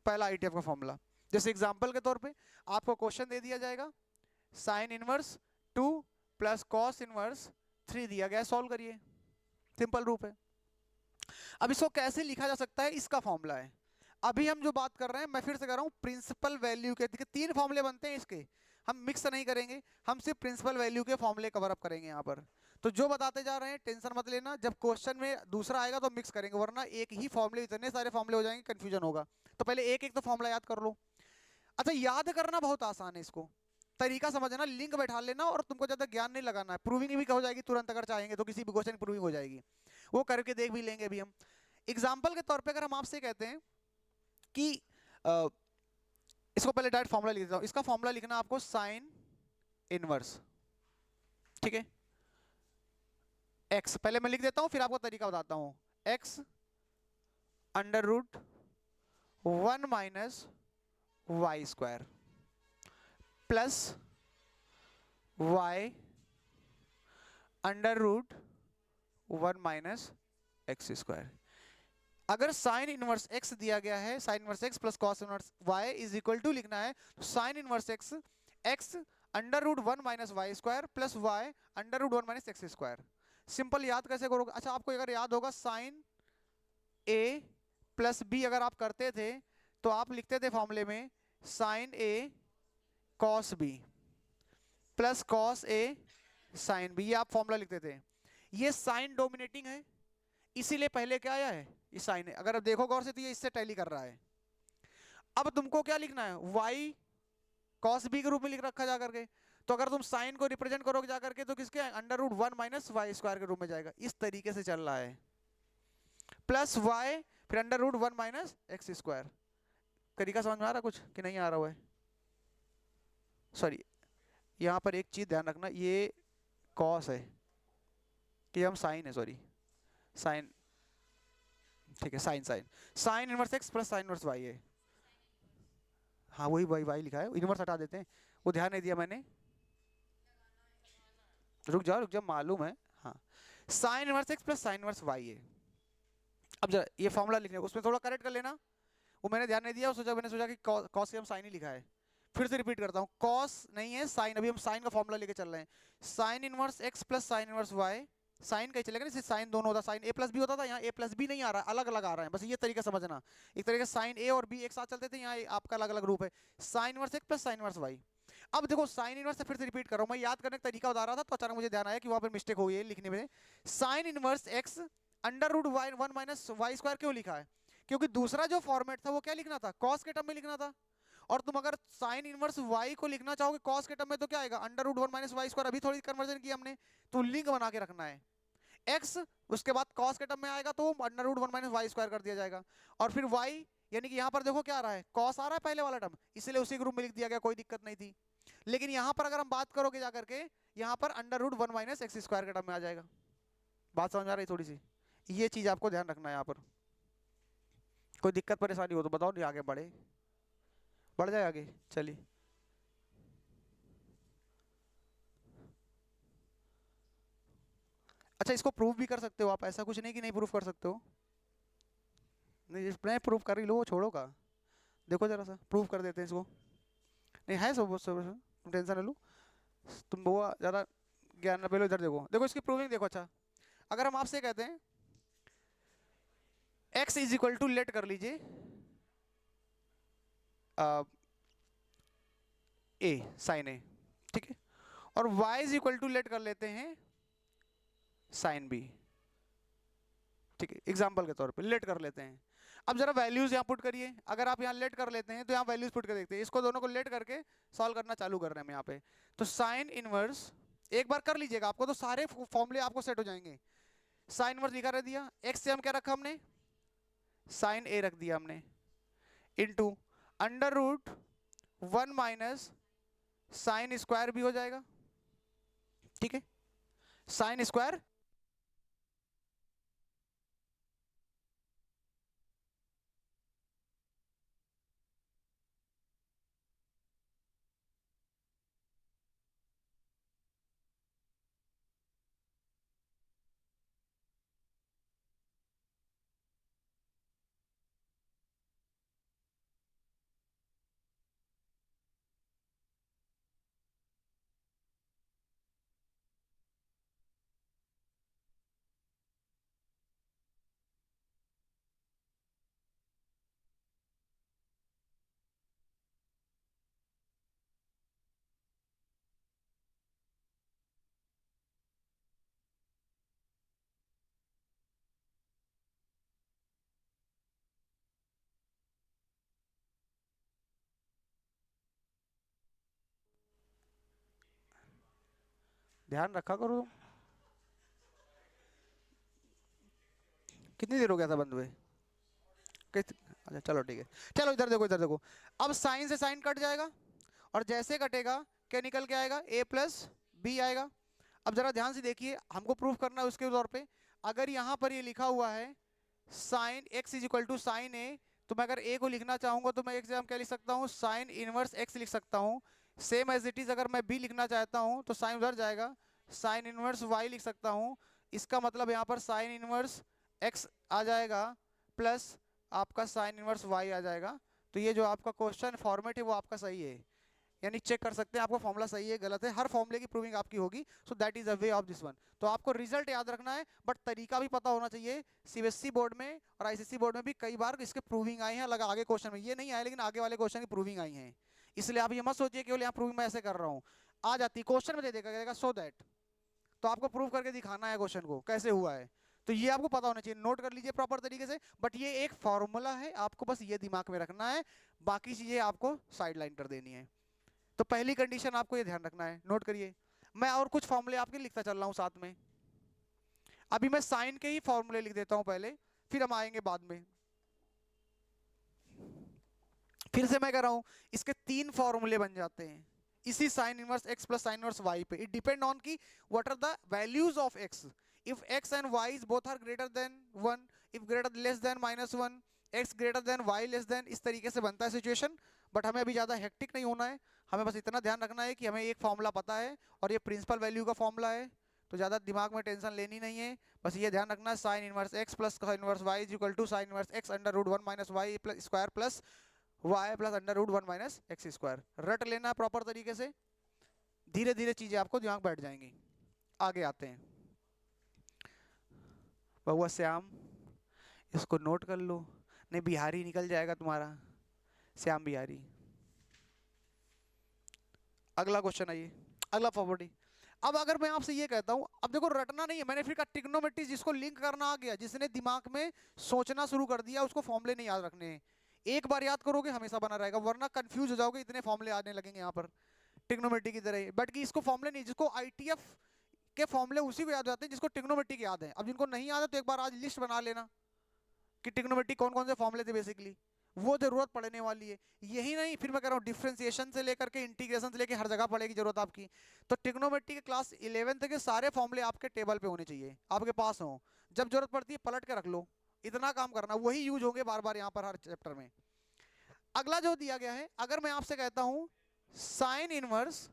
पहला आईटीएफ का फॉर्मूला। जैसे एग्जांपल के तौर पे आपको क्वेश्चन दे दिया जाएगा, sign inverse 2 plus cos inverse 3 दिया गया, सॉल्व करिए, सिंपल रूप है। अब इसको कैसे लिखा जा सकता है, इसका फॉर्मूला है। अभी हम जो बात कर रहे हैं, मैं फिर से कर रहा हूं, प्रिंसिपल वैल्यू के, देखिए 3 फॉर्मूले बनते हैं इसके, हम मिक्स नहीं करेंगे, हम सिर्फ प्रिंसिपल वैल्यू के फॉर्मूले कवर अप करेंगे यहाँ पर। तो जो बताते जा रहे हैं टेंशन मत लेना, जब क्वेश्चन में दूसरा आएगा तो मिक्स करेंगे, वरना एक ही फॉर्मूले इतने सारे फॉर्मूले हो जाएंगे, कंफ्यूजन होगा। तो पहले एक एक तो फॉर्मूला याद कर लो। अच्छा याद करना बहुत आसान है, इसको तरीका समझना, लिंक बैठा लेना, और तुमको ज्यादा ज्ञान नहीं लगाना है, प्रूविंग भी हो जाएगी तुरंत, अगर चाहेंगे तो किसी भी क्वेश्चन की प्रूविंग हो जाएगी, वो करके देख भी लेंगे अभी हम। एग्जाम्पल के तौर पे अगर हम आपसे कहते हैं कि इसको पहले डायरेक्ट फॉर्मूला लिख देता हूं, इसका फॉर्मूला लिखना आपको साइन इनवर्स, ठीक है, एक्स पहले मैं लिख देता हूं फिर आपको तरीका बताता हूं, x under root 1 minus y square plus y under root 1 minus x square. अगर साइन इनवर्स एक्स दिया गया है, sine inverse x plus cos inverse y is equal to लिखना है, तो sine inverse x x under root 1 minus y square plus y under root 1 minus x square. Simple याद कैसे करोगे, अच्छा आपको अगर याद होगा साइन ए प्लस बी अगर आप करते थे तो आप लिखते थे फॉर्मूले में sign A cos B plus cos A sine B, ये आप फॉर्मूला लिखते थे। ये साइन डोमिनेटिंग है, इसीलिए पहले क्या आया है, ये साइन है। अगर आप देखो गौर से तो ये इससे टैली कर रहा है। अब तुमको क्या लिखना है, y cos b के रूप में लिख रखा जा करके, तो अगर तुम साइन को रिप्रेजेंट करोगे जा करके तो किसके under root 1 minus y square के रूप में जाएगा। इस तरीके से चल रहा है, प्लस y फिर under root 1 minus x square. तरीका समझ में आ रहा कुछ कि नहीं आ रहा हुआ है? सॉरी, यहाँ पर एक चीज ध्यान रखना, ये कॉस है कि हम साइन है, सॉरी साइन, ठीक है sine sine sine inverse x plus sine inverse y है। हाँ वही वाई वाई लिखा है, इनवर्स हटा देते हैं, वो ध्यान नहीं दिया मैंने, रुक जाओ मालूम है। हाँ sine inverse x plus sine inverse y है। अब जरा ये फॉर्मूला लिखने को उसमें थोड़ा करेक्ट कर लेना, वो मैंने ध्यान नहीं दिया, मैंने सोचा कि कॉस के हम साइन ही लिखा है। फिर से रिपीट करता हूँ, कॉस नहीं है साइन, अभी हम साइन का फॉर्मूला लेके चल रहे हैं। Sine inverse x plus sine inverse y, sine का ही चलेगा ना, साइन दोनों होता, साइन ए प्लस बी होता था, यहाँ ए प्लस बी नहीं आ रहा है, अलग अलग आ रहा है, बस ये तरीका समझना। एक तरीके साइन ए और बी एक साथ चलते थे, यहाँ आपका अलग अलग रूप है, sine inverse x plus sine inverse y. अब देखो साइन इनवर्स से फिर से रिपीट कर रहा हूँ, मैं याद करने का तरीका बता रहा था तो अचानक मुझे ध्यान आया कि वहां पर मिस्टेक हो गई है लिखने में। Sine inverse x under root y 1 minus y square क्यों लिखा है, क्योंकि दूसरा जो फॉर्मेट था वो क्या लिखना था, कॉस के टर्म में लिखना था। और तुम अगर साइन इनवर्स वाई को लिखना चाहोगे कॉस के टर्म में तो क्या आएगा, under root 1 minus y square. अभी थोड़ी कन्वर्जन की हमने, तो लिंक बना के रखना है, एक्स उसके बाद कॉस के टर्म में आएगा तो under root 1 minus y square कर दिया जाएगा। और फिर वाई यानी कि यहाँ पर देखो क्या आ रहा है, कॉस आ रहा है पहले वाला टर्म, इसलिए उसी ग्रुप में लिख दिया गया, कोई दिक्कत नहीं थी। लेकिन यहाँ पर अगर हम बात करोगे जाकर के, यहाँ पर under root 1 minus x square के टर्म में आ जाएगा। बात समझ आ रही थोड़ी सी, ये चीज आपको ध्यान रखना है। यहाँ पर कोई दिक्कत परेशानी हो तो बताओ, नहीं आगे बढ़ जाए आगे, चलिए। अच्छा इसको प्रूव भी कर सकते हो आप, ऐसा कुछ नहीं कि नहीं प्रूव कर सकते हो, नहीं प्रूव कर ही लो, छोड़ो का, देखो जरा सा प्रूव कर देते हैं इसको। नहीं है सब सब, तुम टेंशन ले लो, तुम वो ज़्यादा ज्ञान ना पेलो। इधर देखो, देखो इसकी प्रूविंग देखो। अच्छा अगर हम आपसे कहते हैं x is equal to, let कर लीजिए ए साइन ए, ठीक है, और y is equal to let कर लेते हैं साइन बी, ठीक है, एग्जाम्पल के तौर पे लेट कर लेते हैं। अब जरा वैल्यूज यहाँ पुट करिए, अगर आप यहाँ लेट कर लेते हैं तो यहाँ वैल्यूज पुट कर देखते हैं, इसको दोनों को लेट करके सॉल्व करना चालू कर रहे हैं हम यहाँ पे। तो साइन इनवर्स एक बार कर लीजिएगा, आपको तो सारे फॉर्मूले आपको सेट हो जाएंगे। साइन इनवर्स लिखा रह दिया, एक्स से हम क्या रखा हमने, साइन ए रख दिया हमने, into under root 1 minus sine square भी हो जाएगा, ठीक है, साइन स्क्वायर ध्यान रखा करो। कितनी देर हो गया था बंद हुए? अच्छा चलो ठीक है, चलो इधर देखो, इधर देखो। अब साइन से साइन कट जाएगा, और जैसे कटेगा क्या निकल के आएगा, a प्लस बी आएगा। अब जरा ध्यान से देखिए, हमको प्रूफ करना है उसके तौर पे, अगर यहाँ पर ये लिखा हुआ है sine x is equal to sine A, तो मैं अगर a को लिखना चाहूंगा तो मैं एक से हम क्या लिख सकता हूँ, साइन इनवर्स x लिख सकता हूँ। सेम एज इट इज अगर मैं b लिखना चाहता हूँ तो साइन उधर जाएगा, साइन इनवर्स y लिख सकता हूँ। इसका मतलब यहाँ पर साइन इनवर्स x आ जाएगा प्लस आपका साइन इनवर्स y आ जाएगा। तो ये जो आपका क्वेश्चन फॉर्मेट है वो आपका सही है, यानी चेक कर सकते हैं आपका फॉर्मूला सही है गलत है, हर फॉर्मूले की प्रूविंग आपकी होगी। So that is a way of this one. तो आपको रिजल्ट याद रखना है, बट तरीका भी पता होना चाहिए। सीबीएसई बोर्ड में और आईसीएसई बोर्ड में भी कई बार इसके प्रूविंग आई है, अलग आगे क्वेश्चन में ये नहीं आए, लेकिन आगे वाले क्वेश्चन की प्रूविंग आई है। इसलिए आप ये मत सोचिए केवल यहाँ प्रूविंग मैं ऐसे कर रहा हूँ, आ जाती क्वेश्चन में दे देगा सो दैट, तो आपको प्रूव करके दिखाना है क्वेश्चन को कैसे हुआ है, तो ये आपको पता होना चाहिए, नोट कर लीजिए प्रॉपर तरीके से। बट ये एक फॉर्मूला है, आपको बस ये दिमाग में रखना है, बाकी चीजें आपको साइड लाइन कर देनी है। तो पहली कंडीशन आपको ये ध्यान रखना है, नोट करिए। मैं और कुछ फॉर्मूले आपके लिखता चल रहा हूँ साथ में, अभी मैं साइन के ही फॉर्मूले लिख देता हूं पहले, फिर हम आएंगे बाद में। फिर से मैं कह रहा हूं, इसके 3 फॉर्मूले बन जाते हैं इसी sine inverse x plus sine inverse y पे। इट डिपेंड ऑन की what are the values of x, if x and y both are greater than 1, if greater less than -1, x greater than y less than, इस तरीके से बनता है situation. But हमें अभी ज्यादा हेक्टिक नहीं होना है, हमें बस इतना ध्यान रखना है कि हमें एक फॉर्मूला पता है और ये प्रिंसिपल वैल्यू का फॉर्मूला है, तो ज्यादा दिमाग में टेंशन लेनी नहीं है। बस ये ध्यान रखना है sine inverse x plus sine inverse y is equal to sine inverse x under root 1 minus y square plus y plus under root 1 minus x square. रट लेना है प्रॉपर तरीके से, धीरे धीरे चीजें आपको दिमाग बैठ जाएंगी। आगे आते हैं, बहुआ श्याम, इसको नोट कर लो, नहीं बिहारी निकल जाएगा तुम्हारा, श्याम बिहारी। अगला क्वेश्चन आइए, अगला प्रॉपर्टी। अब अगर मैं आपसे ये कहता हूं, अब देखो रटना नहीं है, मैंने फिर कहा ट्रिग्नोमेट्री, जिसको लिंक करना आ गया, जिसने दिमाग में सोचना शुरू कर दिया, उसको फॉर्मूले नहीं याद रखने हैं। एक बार याद करोगे हमेशा बना रहेगा, वरना कंफ्यूज हो जाओगे, इतने फॉर्मूले आने लगेंगे यहाँ पर ट्रिग्नोमेट्री की तरह। बट कि इसको फॉर्मूले नहीं, जिसको आईटीएफ के फॉर्मूले उसी को याद आते हैं जिसको ट्रिग्नोमेट्री के याद है। अब जिनको नहीं याद है तो एक बार आज लिस्ट बना लेना कि ट्रिग्नोमेट्री कौन कौन से फॉर्मूले थे बेसिकली, वो जरूरत पड़ने वाली है। यही नहीं, फिर मैं कह रहा हूँ डिफरेंशिएशन से लेकर के इंटीग्रेशन से लेकर हर जगह पड़ेगी जरूरत आपकी। तो ट्रिग्नोमेट्री के क्लास 11th के सारे फॉर्मूले आपके टेबल पे होने चाहिए, आपके पास हो, जब जरूरत पड़ती है पलट के रख लो, इतना काम करना, वही यूज होंगे बार बार यहाँ पर हर चैप्टर में। अगला जो दिया गया है, अगर मैं आपसे कहता हूं sine inverse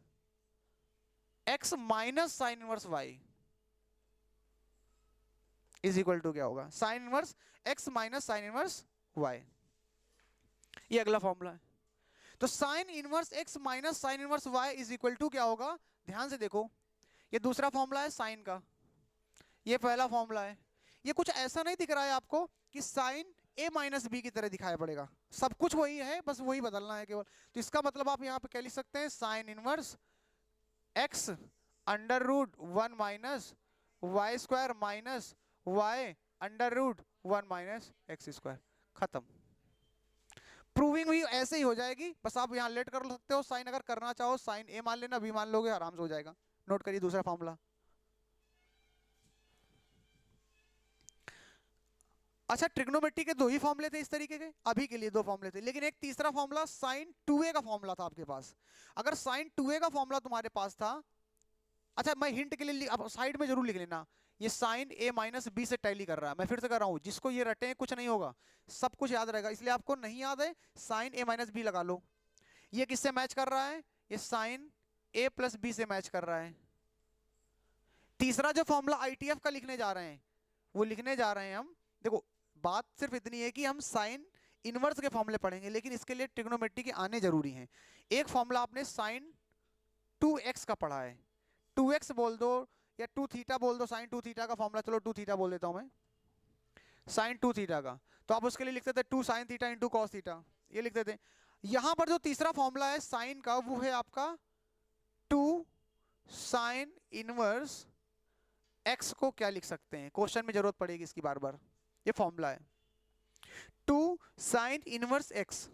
x minus sine inverse y is equal to क्या होगा, sine inverse x minus sine inverse y, ये अगला फॉर्मूला है। तो sine inverse x minus sine inverse y is equal to क्या होगा, ध्यान से देखो, ये दूसरा फॉर्मूला है साइन का, ये पहला फॉर्मूला है। ये कुछ ऐसा नहीं दिख रहा है आपको कि साइन a माइनस बी की तरह दिखाई पड़ेगा, सब कुछ वही है, बस वही बदलना है केवल। तो इसका मतलब आप यहाँ पे क्या लिख सकते हैं, sine inverse x under root 1 minus y square minus y under root 1 minus x square, खत्म। प्रूविंग भी ऐसे ही हो जाएगी, बस आप यहाँ लेट कर सकते हो, साइन अगर करना चाहो साइन a मान लेना, b मान लोगे, आराम से हो जाएगा। नोट करिए दूसरा फॉर्मूला। अच्छा, ट्रिग्नोमेट्री के 2 ही फॉर्मूले थे इस तरीके के, अभी के लिए 2 फॉर्मूले थे, लेकिन एक तीसरा फॉर्मूला साइन 2a का फॉर्मूला था आपके पास। अगर साइन 2a का फॉर्मूला तुम्हारे पास था, अच्छा मैं हिंट के लिए अब साइड में जरूर लिख लेना, ये साइन a माइनस बी से टैली कर रहा है। मैं फिर से कर रहा हूं, जिसको ये रटे कुछ नहीं होगा, सब कुछ याद रहेगा, इसलिए आपको नहीं याद है साइन a माइनस बी लगा लो। ये किससे मैच कर रहा है, ये साइन a प्लस बी से मैच कर रहा है। तीसरा जो फॉर्मूला आईटीएफ का लिखने जा रहे हैं, वो लिखने जा रहे हैं हम, देखो बात सिर्फ इतनी है कि हम साइन इनवर्स के फॉर्मूले पढ़ेंगे, लेकिन इसके लिए ट्रिग्नोमेट्री के आने जरूरी हैं। एक फॉर्मूला आपने साइन 2x का पढ़ा है, 2x बोल दो या 2 थीटा बोल दो, साइन 2 थीटा का फॉर्मूला, चलो 2 थीटा बोल देता हूं मैं, साइन 2 थीटा का, तो आप उसके लिए लिखते थे 2 sine theta into cos theta, ये लिखते थे। यहां पर जो तीसरा फॉर्मूला है साइन का, वो है आपका 2 साइन इनवर्स x को क्या लिख सकते हैं, क्वेश्चन में जरूरत पड़ेगी इसकी बार बार, ये फॉर्मूला है 2 sine inverse x।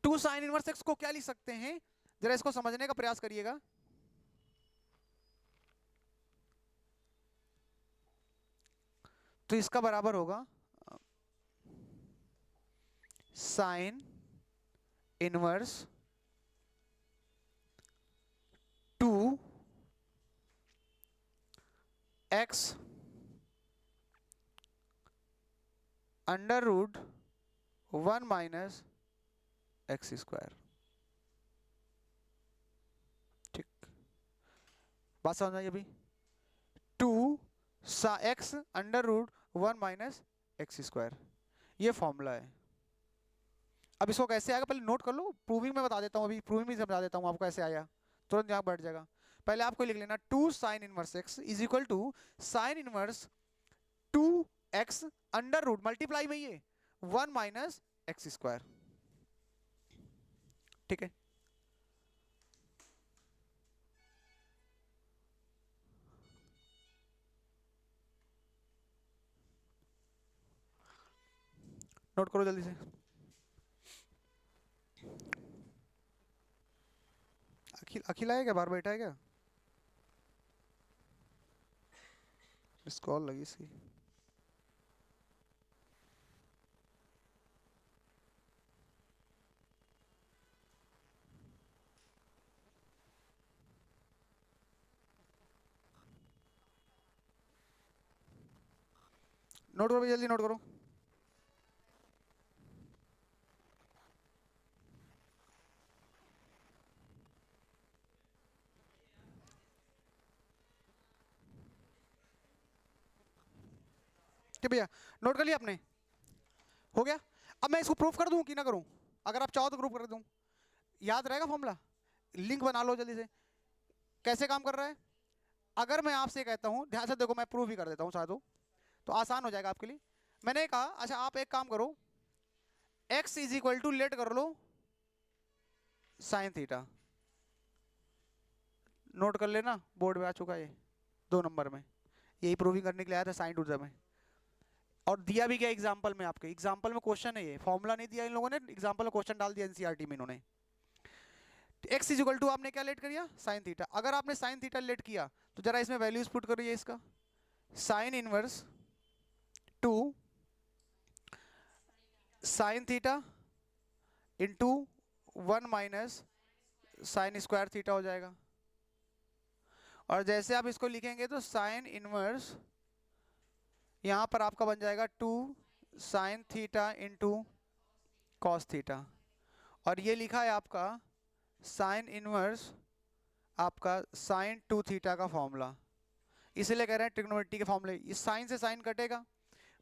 2 sine inverse x को क्या लिख सकते हैं, जरा इसको समझने का प्रयास करिएगा। तो इसका बराबर होगा sine inverse 2 x under root 1 minus x square. ठीक, बात समझ में आई अभी, 2 x under root 1 minus x square, ये फॉर्मूला है। अब इसको कैसे आएगा पहले नोट कर लो, प्रूविंग में बता देता हूँ, अभी प्रूविंग में समझा देता हूँ आपको कैसे आया, तुरंत यहाँ बैठ जाएगा। पहले आपको लिख लेना 2 sine inverse x is equal to sine inverse 2x under root, multiply में ये 1 माइनस एक्स स्क्वायर। ठीक है। नोट करो जल्दी से। अखिल, अखिल आया क्या, बाहर बैठा है क्या? मिस कॉल लगी इसकी। नोट करो भाई, जल्दी नोट करो। ठीक भैया, नोट कर लिया आपने? हो गया। अब मैं इसको प्रूफ कर दूं कि ना करूं? अगर आप चाहो तो प्रूफ कर दूं। याद रहेगा फॉर्मूला? लिंक बना लो जल्दी से। कैसे काम कर रहा है? अगर मैं आपसे कहता हूं, ध्यान से देखो, मैं प्रूफ ही कर देता हूं चाहे तो आसान हो जाएगा आपके लिए। मैंने कहा अच्छा आप एक काम करो, x is equal to let कर लो साइन थीटा। नोट कर लेना, बोर्ड में आ चुका है ये 2 नंबर में। यही प्रूविंग करने के लिए आया था साइन टूटा में। और दिया भी गया एग्जाम्पल में, आपके एग्जाम्पल में क्वेश्चन है, ये फॉर्मूला नहीं दिया इन लोगों ने, एग्जाम्पल में क्वेश्चन डाल दिया एनसीईआरटी में इन्होंने। x इज इक्वल टू आपने क्या लेट किया? Sine theta. अगर आपने साइन थीटा लेट किया तो जरा इसमें वैल्यूज पुट करिए इसका। Sign inverse 2 sine theta into 1 minus sine square theta हो जाएगा। और जैसे आप इसको लिखेंगे तो साइन इनवर्स यहां पर आपका बन जाएगा 2 sine theta into cos theta. और ये लिखा है आपका साइन इनवर्स आपका साइन 2 थीटा का फॉर्मूला। इसलिए कह रहे हैं ट्रिग्नोमेट्री के फॉर्मूले, इस साइन से साइन कटेगा,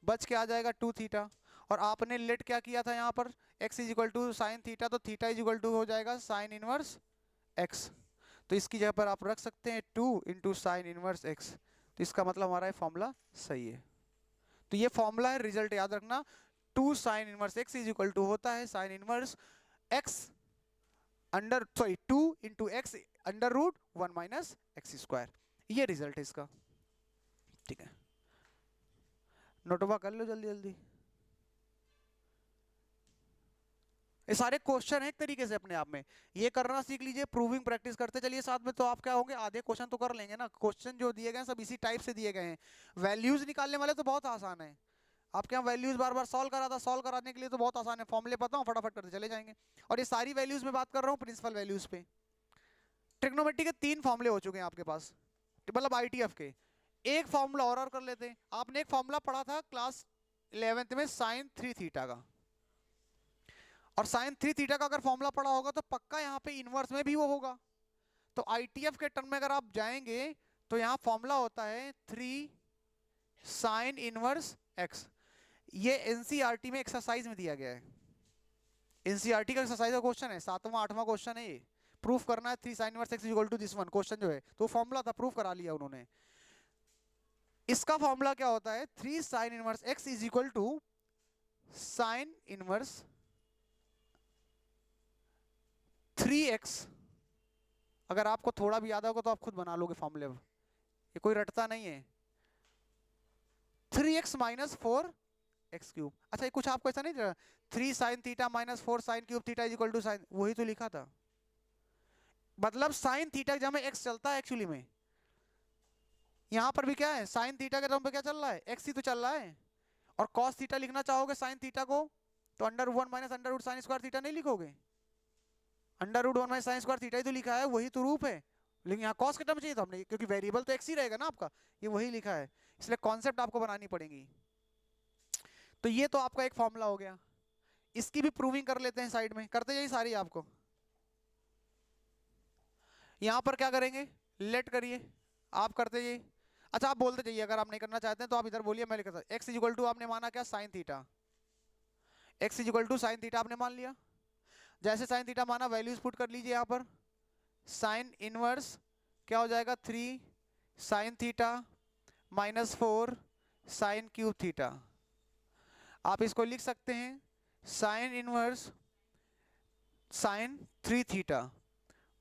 बच के आ जाएगा 2 थीटा। और आपने लेट क्या किया था यहाँ पर? x is equal to sine theta, तो थीटा इज इक्वल टू हो जाएगा साइन इनवर्स x। तो इसकी जगह पर आप रख सकते हैं 2 इंटू साइन इनवर्स x। तो इसका मतलब हमारा फॉर्मूला सही है। तो ये फॉर्मूला है, रिजल्ट याद रखना। 2 sine inverse x is equal to होता है sine inverse x under, sorry 2 into x under root 1 minus x square. ये रिजल्ट है इसका। ठीक है, नोटवा कर लो जल्दी जल्दी। ये सारे क्वेश्चन है एक तरीके से अपने आप में, ये करना सीख लीजिए, प्रूविंग प्रैक्टिस करते चलिए साथ में, तो आप क्या होंगे, आधे क्वेश्चन तो कर लेंगे ना। क्वेश्चन जो दिए गए हैं सब इसी टाइप से दिए गए हैं। वैल्यूज निकालने वाले तो बहुत आसान है, आपके यहाँ वैल्यूज बार बार सॉल्व करा था, सॉल्व कराने के लिए तो बहुत आसान है, फॉर्मूले पता हूँ फटाफट करते चले जाएंगे। और ये सारी वैल्यूज में बात कर रहा हूँ प्रिंसिपल वैल्यूज पे। ट्रिग्नोमेट्री के 3 फॉर्मूले हो चुके हैं आपके पास, मतलब आईटीएफ के। एक फॉर्मूला और कर लेते हैं। आपने एक फॉर्मूला पढ़ा था क्लास 11th में साइन 3 थीटा का, और साइन 3 थीटा का अगर फॉर्मूला पढ़ा होगा तो पक्का यहाँ पे इनवर्स में भी वो होगा। तो आईटीएफ के टर्म में अगर आप जाएंगे तो यहाँ फॉर्मूला होता है 3 साइन इनवर्स एक्स। ये एनसीईआरटी में एक्सरसाइज में दिया गया है, एनसीईआरटी का एक्सरसाइज का क्वेश्चन है, 7वां 8वां क्वेश्चन है ये। प्रूफ करना है 3 sine inverse x equal to this one, question जो है तो फॉर्मूला था, प्रूफ करा लिया उन्होंने। इसका फॉर्मूला क्या होता है? 3 sine inverse x is equal to sine inverse 3x। अगर आपको थोड़ा भी याद होगा तो आप खुद बना लोगे फॉर्मूले, ये कोई रटता नहीं है। 3x minus 4x cube. अच्छा ये कुछ आपको ऐसा नहीं लगा 3 sine theta minus 4 sine cube theta is equal to sine, वही तो लिखा था। मतलब साइन थीटा के जहाँ x चलता है एक्चुअली में, यहाँ पर भी क्या है, साइन थीटा के टर्म पे क्या चल रहा है, x ही तो चल रहा है। और कॉस थीटा लिखना चाहोगे साइन थीटा को तो under 1 minus under root sine square theta नहीं लिखोगे, under root 1 minus sine square theta ही तो लिखा है, वही तो रूप है। लेकिन यहाँ कॉस के टर्म चाहिए था हमने, क्योंकि वेरिएबल तो x ही रहेगा ना आपका, ये वही लिखा है, इसलिए कॉन्सेप्ट आपको बनानी पड़ेगी। तो ये तो आपका एक फॉर्मूला हो गया, इसकी भी प्रूविंग कर लेते हैं साइड में, करते जाइए सारी आपको। यहां पर क्या करेंगे, लेट करिए, आप करते जाइए। अच्छा आप बोलते जाइए, अगर आप नहीं करना चाहते हैं तो आप इधर बोलिए, मैं लिखता हूं। एक्स इक्वल टू आपने माना क्या, sine theta, x equal to sine theta आपने मान लिया। जैसे साइन थीटा माना वैल्यूज पुट कर लीजिए यहाँ पर। साइन इनवर्स क्या हो जाएगा, 3 sine theta minus 4 sine cube theta. आप इसको लिख सकते हैं साइन इनवर्स साइन 3 थीटा,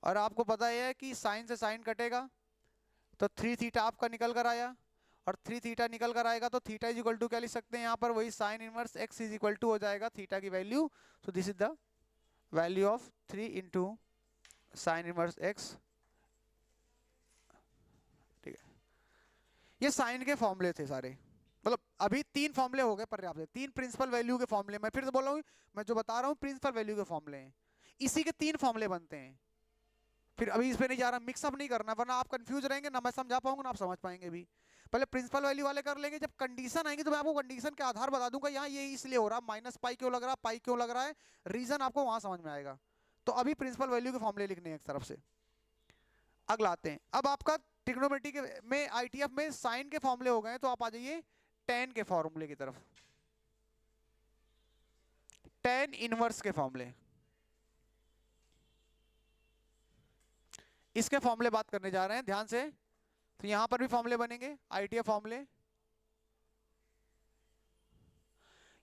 और आपको पता है कि साइन से साइन कटेगा तो 3 थीटा आपका निकल कर आया, और 3 थीटा निकल कर आएगा तो थीटा इज इक्वल टू क्या लिख सकते हैं यहाँ पर, वही sine inverse x is equal to हो जाएगा थीटा की value. So this is the value of 3 into sine inverse x. ठीक है, ये साइन के फॉर्मूले थे सारे, मतलब अभी 3 फॉर्मूले हो गए पर्याप्त है, 3 प्रिंसिपल वैल्यू के फॉर्मूले। मैं फिर से बोल रहा हूँ, मैं जो बता रहा हूँ प्रिंसिपल वैल्यू के फॉर्मूले हैं, इसी के 3 फॉर्मूले बनते हैं। फिर अभी इस पे नहीं जा रहा, मिक्सअप नहीं करना, वरना आप कंफ्यूज रहेंगे, ना मैं समझा पाऊंगा ना आप समझ पाएंगे भी। पहले प्रिंसिपल वैल्यू वाले कर लेंगे, जब कंडीशन आएंगे तो मैं आपको कंडीशन के आधार बता दूंगा, यहाँ ये इसलिए हो रहा, माइनस पाई क्यों लग रहा, पाई क्यों लग रहा है, रीजन आपको वहां समझ में आएगा। तो अभी प्रिंसिपल वैल्यू के फॉर्मूले लिखने हैं एक तरफ से। अगला आते हैं, अब आपका ट्रिग्नोमेट्री के में आईटीएफ में साइन के फॉर्मूले हो गए, तो आप आ जाइए टेन के फॉर्मूले की तरफ, टेन इनवर्स के फॉर्मूले। इसके फॉर्मूले बात करने जा रहे हैं ध्यान से। तो यहां पर भी फॉर्मूले बनेंगे आईटीएफ फॉर्मूले।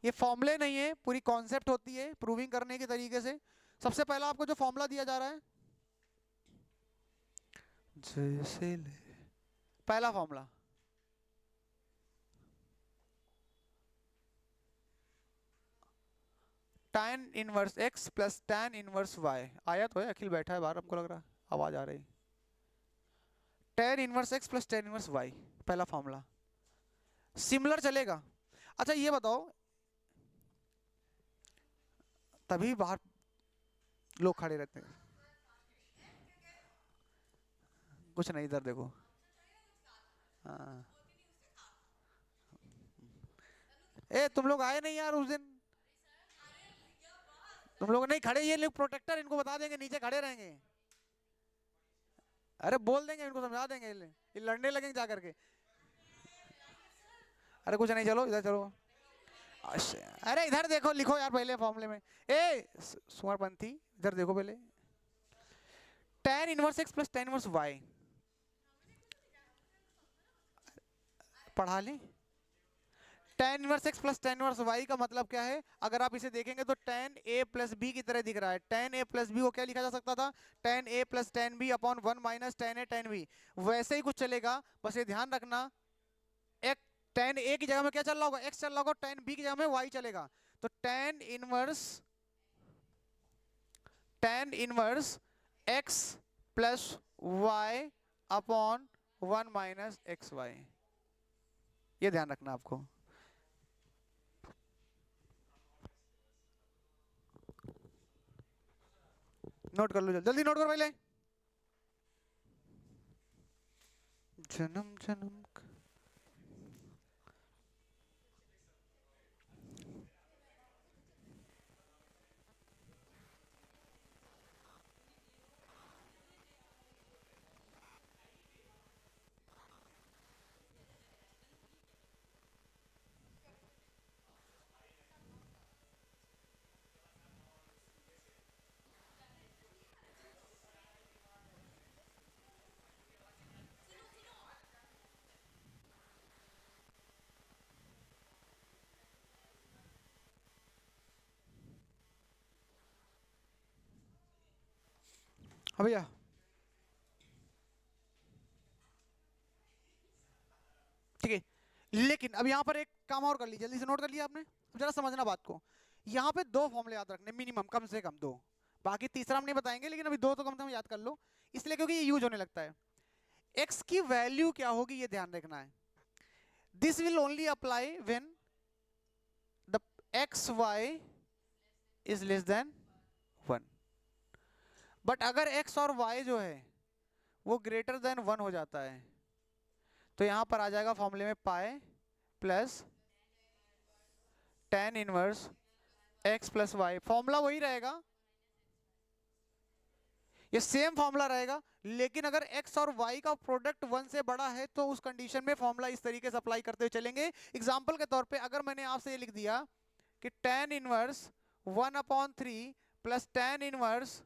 ये फॉर्मूले नहीं है, पूरी कॉन्सेप्ट होती है प्रूविंग करने के तरीके से। सबसे पहला आपको जो फॉर्मूला दिया जा रहा है, जैसे पहला formula tan inverse x plus tan inverse y। आया तो है, अखिल बैठा है बाहर, हमको लग रहा है आवाज आ रही। tan inverse x plus tan inverse y, पहला फॉर्मूला सिमिलर चलेगा। अच्छा ये बताओ, तभी बाहर लोग खड़े रहते हैं, कुछ नहीं इधर देखो। हाँ, ए तुम लोग आए नहीं यार उस दिन, तुम लोग नहीं खड़े, ये लोग प्रोटेक्टर, इनको बता देंगे नीचे खड़े रहेंगे। अरे बोल देंगे, इनको समझा देंगे, ये लड़ने लगेंगे जा करके। अरे कुछ नहीं, चलो इधर चलो। अरे इधर देखो, लिखो यार पहले फॉर्मूले में। ए सुमरपंथी इधर देखो पहले, tan inverse x plus tan inverse y पढ़ा लें। tan inverse x plus tan inverse y का मतलब क्या है, अगर आप इसे देखेंगे तो tan a प्लस b की तरह दिख रहा है। tan a प्लस b को क्या लिखा जा सकता था, tan a plus tan b upon 1 minus tan a tan b, वैसे ही कुछ चलेगा। बस ये ध्यान रखना, एक tan a की जगह में क्या चल रहा होगा, x चल रहा होगा, tan b की जगह में y चलेगा। तो tan inverse x plus y upon 1 minus x y, ये ध्यान रखना आपको। नोट कर लो, जल्दी नोट करो पहले। जन्म जन्म हाँ भैया, ठीक है। लेकिन अब यहाँ पर एक काम और कर लीजिए, जल्दी से नोट कर लिया आपने, अब जरा समझना बात को। यहाँ पे 2 फॉर्मूले याद रखने मिनिमम, कम से कम 2, बाकी तीसरा हम नहीं बताएंगे, लेकिन अभी 2 तो कम से कम याद कर लो, इसलिए क्योंकि ये यूज होने लगता है। x की वैल्यू क्या होगी ये ध्यान रखना है। This will only apply when the x y is less than 1, but अगर x और y जो है वो ग्रेटर देन 1 हो जाता है, तो यहां पर आ जाएगा फॉर्मूले में pi plus tan inverse x plus y. Formula वही रहेगा, ये सेम फॉर्मूला रहेगा, लेकिन अगर x और y का प्रोडक्ट 1 से बड़ा है तो उस कंडीशन में फॉर्मूला इस तरीके से अप्लाई करते हुए चलेंगे। एग्जांपल के तौर पे अगर मैंने आपसे ये लिख दिया कि tan inverse 1/3 plus tan inverse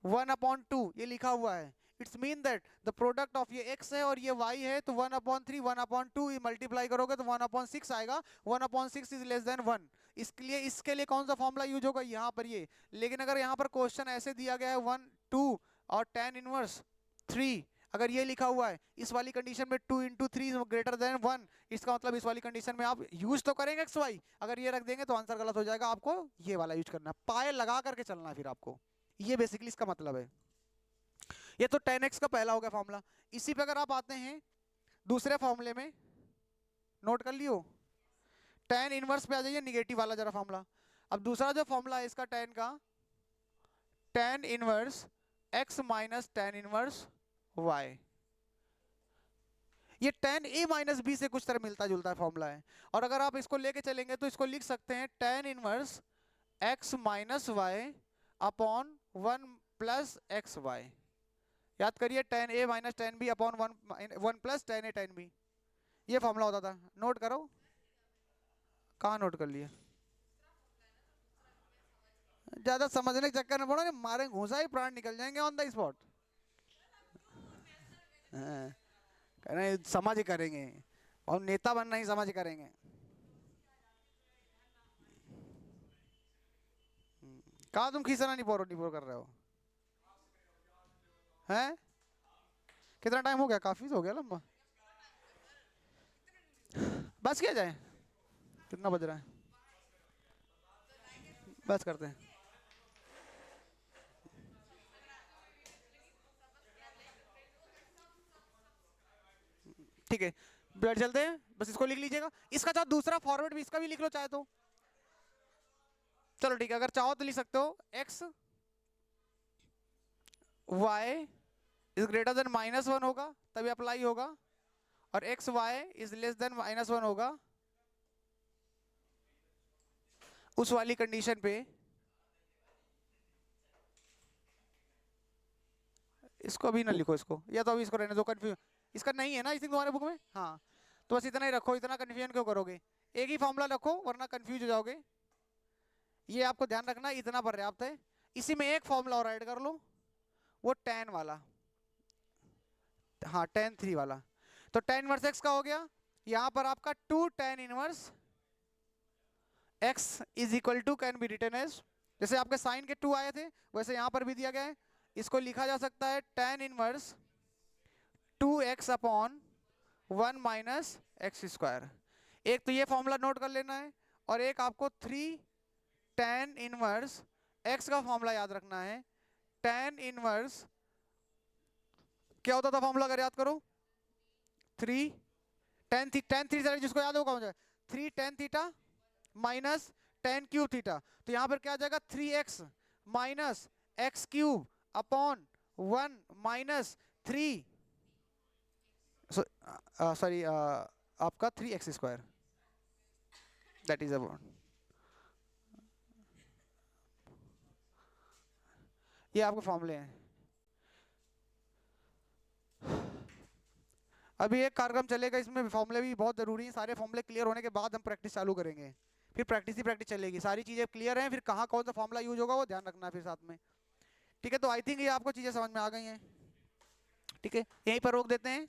1/2, ये लिखा हुआ है, it's mean that the product of ये x है और ये y है, तो 1/3 1/2 मल्टीप्लाई करोगे तो 1/6 आएगा, 1/6 इज लेस देन 1। इसके लिए कौन सा फॉर्मूला यूज होगा, यहाँ पर ये। लेकिन अगर यहाँ पर क्वेश्चन ऐसे दिया गया है 1 2 और tan इनवर्स 3, अगर ये लिखा हुआ है इस वाली कंडीशन में 2 × 3 ग्रेटर देन 1, इसका मतलब इस वाली कंडीशन में आप यूज तो करेंगे एक्स वाई, अगर ये रख देंगे तो आंसर गलत हो जाएगा। आपको ये वाला यूज करना है, पाए लगा करके चलना है फिर आपको, ये बेसिकली इसका मतलब है। ये तो 10x का पहला हो गया फॉर्मूला। इसी पे अगर आप आते हैं दूसरे फॉर्मूले में, नोट कर लियो, tan इनवर्स पे आ जाइए, निगेटिव वाला जरा फॉर्मूला। अब दूसरा जो फॉर्मूला है इसका tan का, tan inverse x minus tan inverse y, ये tan a माइनस बी से कुछ तरह मिलता जुलता फॉर्मूला है। और अगर आप इसको लेके चलेंगे तो इसको लिख सकते हैं tan inverse x minus y upon 1 plus x y. याद करिए tan a minus tan b upon 1 plus tan a tan b, ये फॉर्मूला होता था। नोट करो, कहाँ नोट कर लिए, ज्यादा समझने के चक्कर में पड़ो, मारे घुसा ही प्राण निकल जाएंगे ऑन द स्पॉट। समझ ही करेंगे, और नेता बनना ही समझ करेंगे। कहा तुम खींचना नहीं पोरो कर रहे हो हैं? कितना टाइम हो गया, काफी हो गया लंबा, बस किया जाए, कितना बज रहा है, बस करते हैं। ठीक है, बैठ चलते हैं, बस इसको लिख लीजिएगा। इसका चाहो दूसरा फॉरवर्ड भी इसका भी लिख लो चाहे तो, चलो ठीक है, अगर चाहो तो लिख सकते हो x y is greater than -1 होगा तभी अप्लाई होगा, और x y is less than -1 होगा उस वाली कंडीशन पे। इसको अभी ना लिखो, इसको या तो अभी इसको रहने दो, कंफ्यूज इसका नहीं है ना इसी तुम्हारे बुक में, हाँ तो बस इतना ही रखो, इतना कंफ्यूजन क्यों करोगे, एक ही फॉर्मूला रखो वरना कंफ्यूज हो जाओगे। ये आपको ध्यान रखना, इतना पर्याप्त है। इसी में एक फॉर्मूला और ऐड कर लो, वो tan वाला, हाँ tan 3 वाला। तो tan इनवर्स x का हो गया, यहाँ पर आपका 2 tan inverse x is equal to can be written as, जैसे आपके साइन के 2 आए थे वैसे यहाँ पर भी दिया गया है, इसको लिखा जा सकता है tan inverse 2x upon 1 minus x square. एक तो ये फॉर्मूला नोट कर लेना है, और एक आपको 3 tan इनवर्स x का फॉर्मूला याद रखना है। tan इनवर्स क्या होता था फॉर्मूला, अगर याद करो, 3 tan 3 जिसको याद होगा मुझे, 3 tan theta minus tan cube theta, तो यहाँ पर क्या आ जाएगा 3x minus x cube upon 1 minus 3 sorry आपका 3x square, that is about, ये आपके फॉर्मूले हैं। अभी एक कार्यक्रम चलेगा, इसमें फॉर्मूले भी बहुत जरूरी है, सारे फॉर्मूले क्लियर होने के बाद हम प्रैक्टिस चालू करेंगे, फिर प्रैक्टिस ही प्रैक्टिस चलेगी, सारी चीजें क्लियर हैं, फिर कहाँ कौन सा फॉर्मूला यूज होगा वो ध्यान रखना फिर साथ में। ठीक है, तो आई थिंक ये आपको चीजें समझ में आ गई हैं। ठीक है, यहीं पर रोक देते हैं।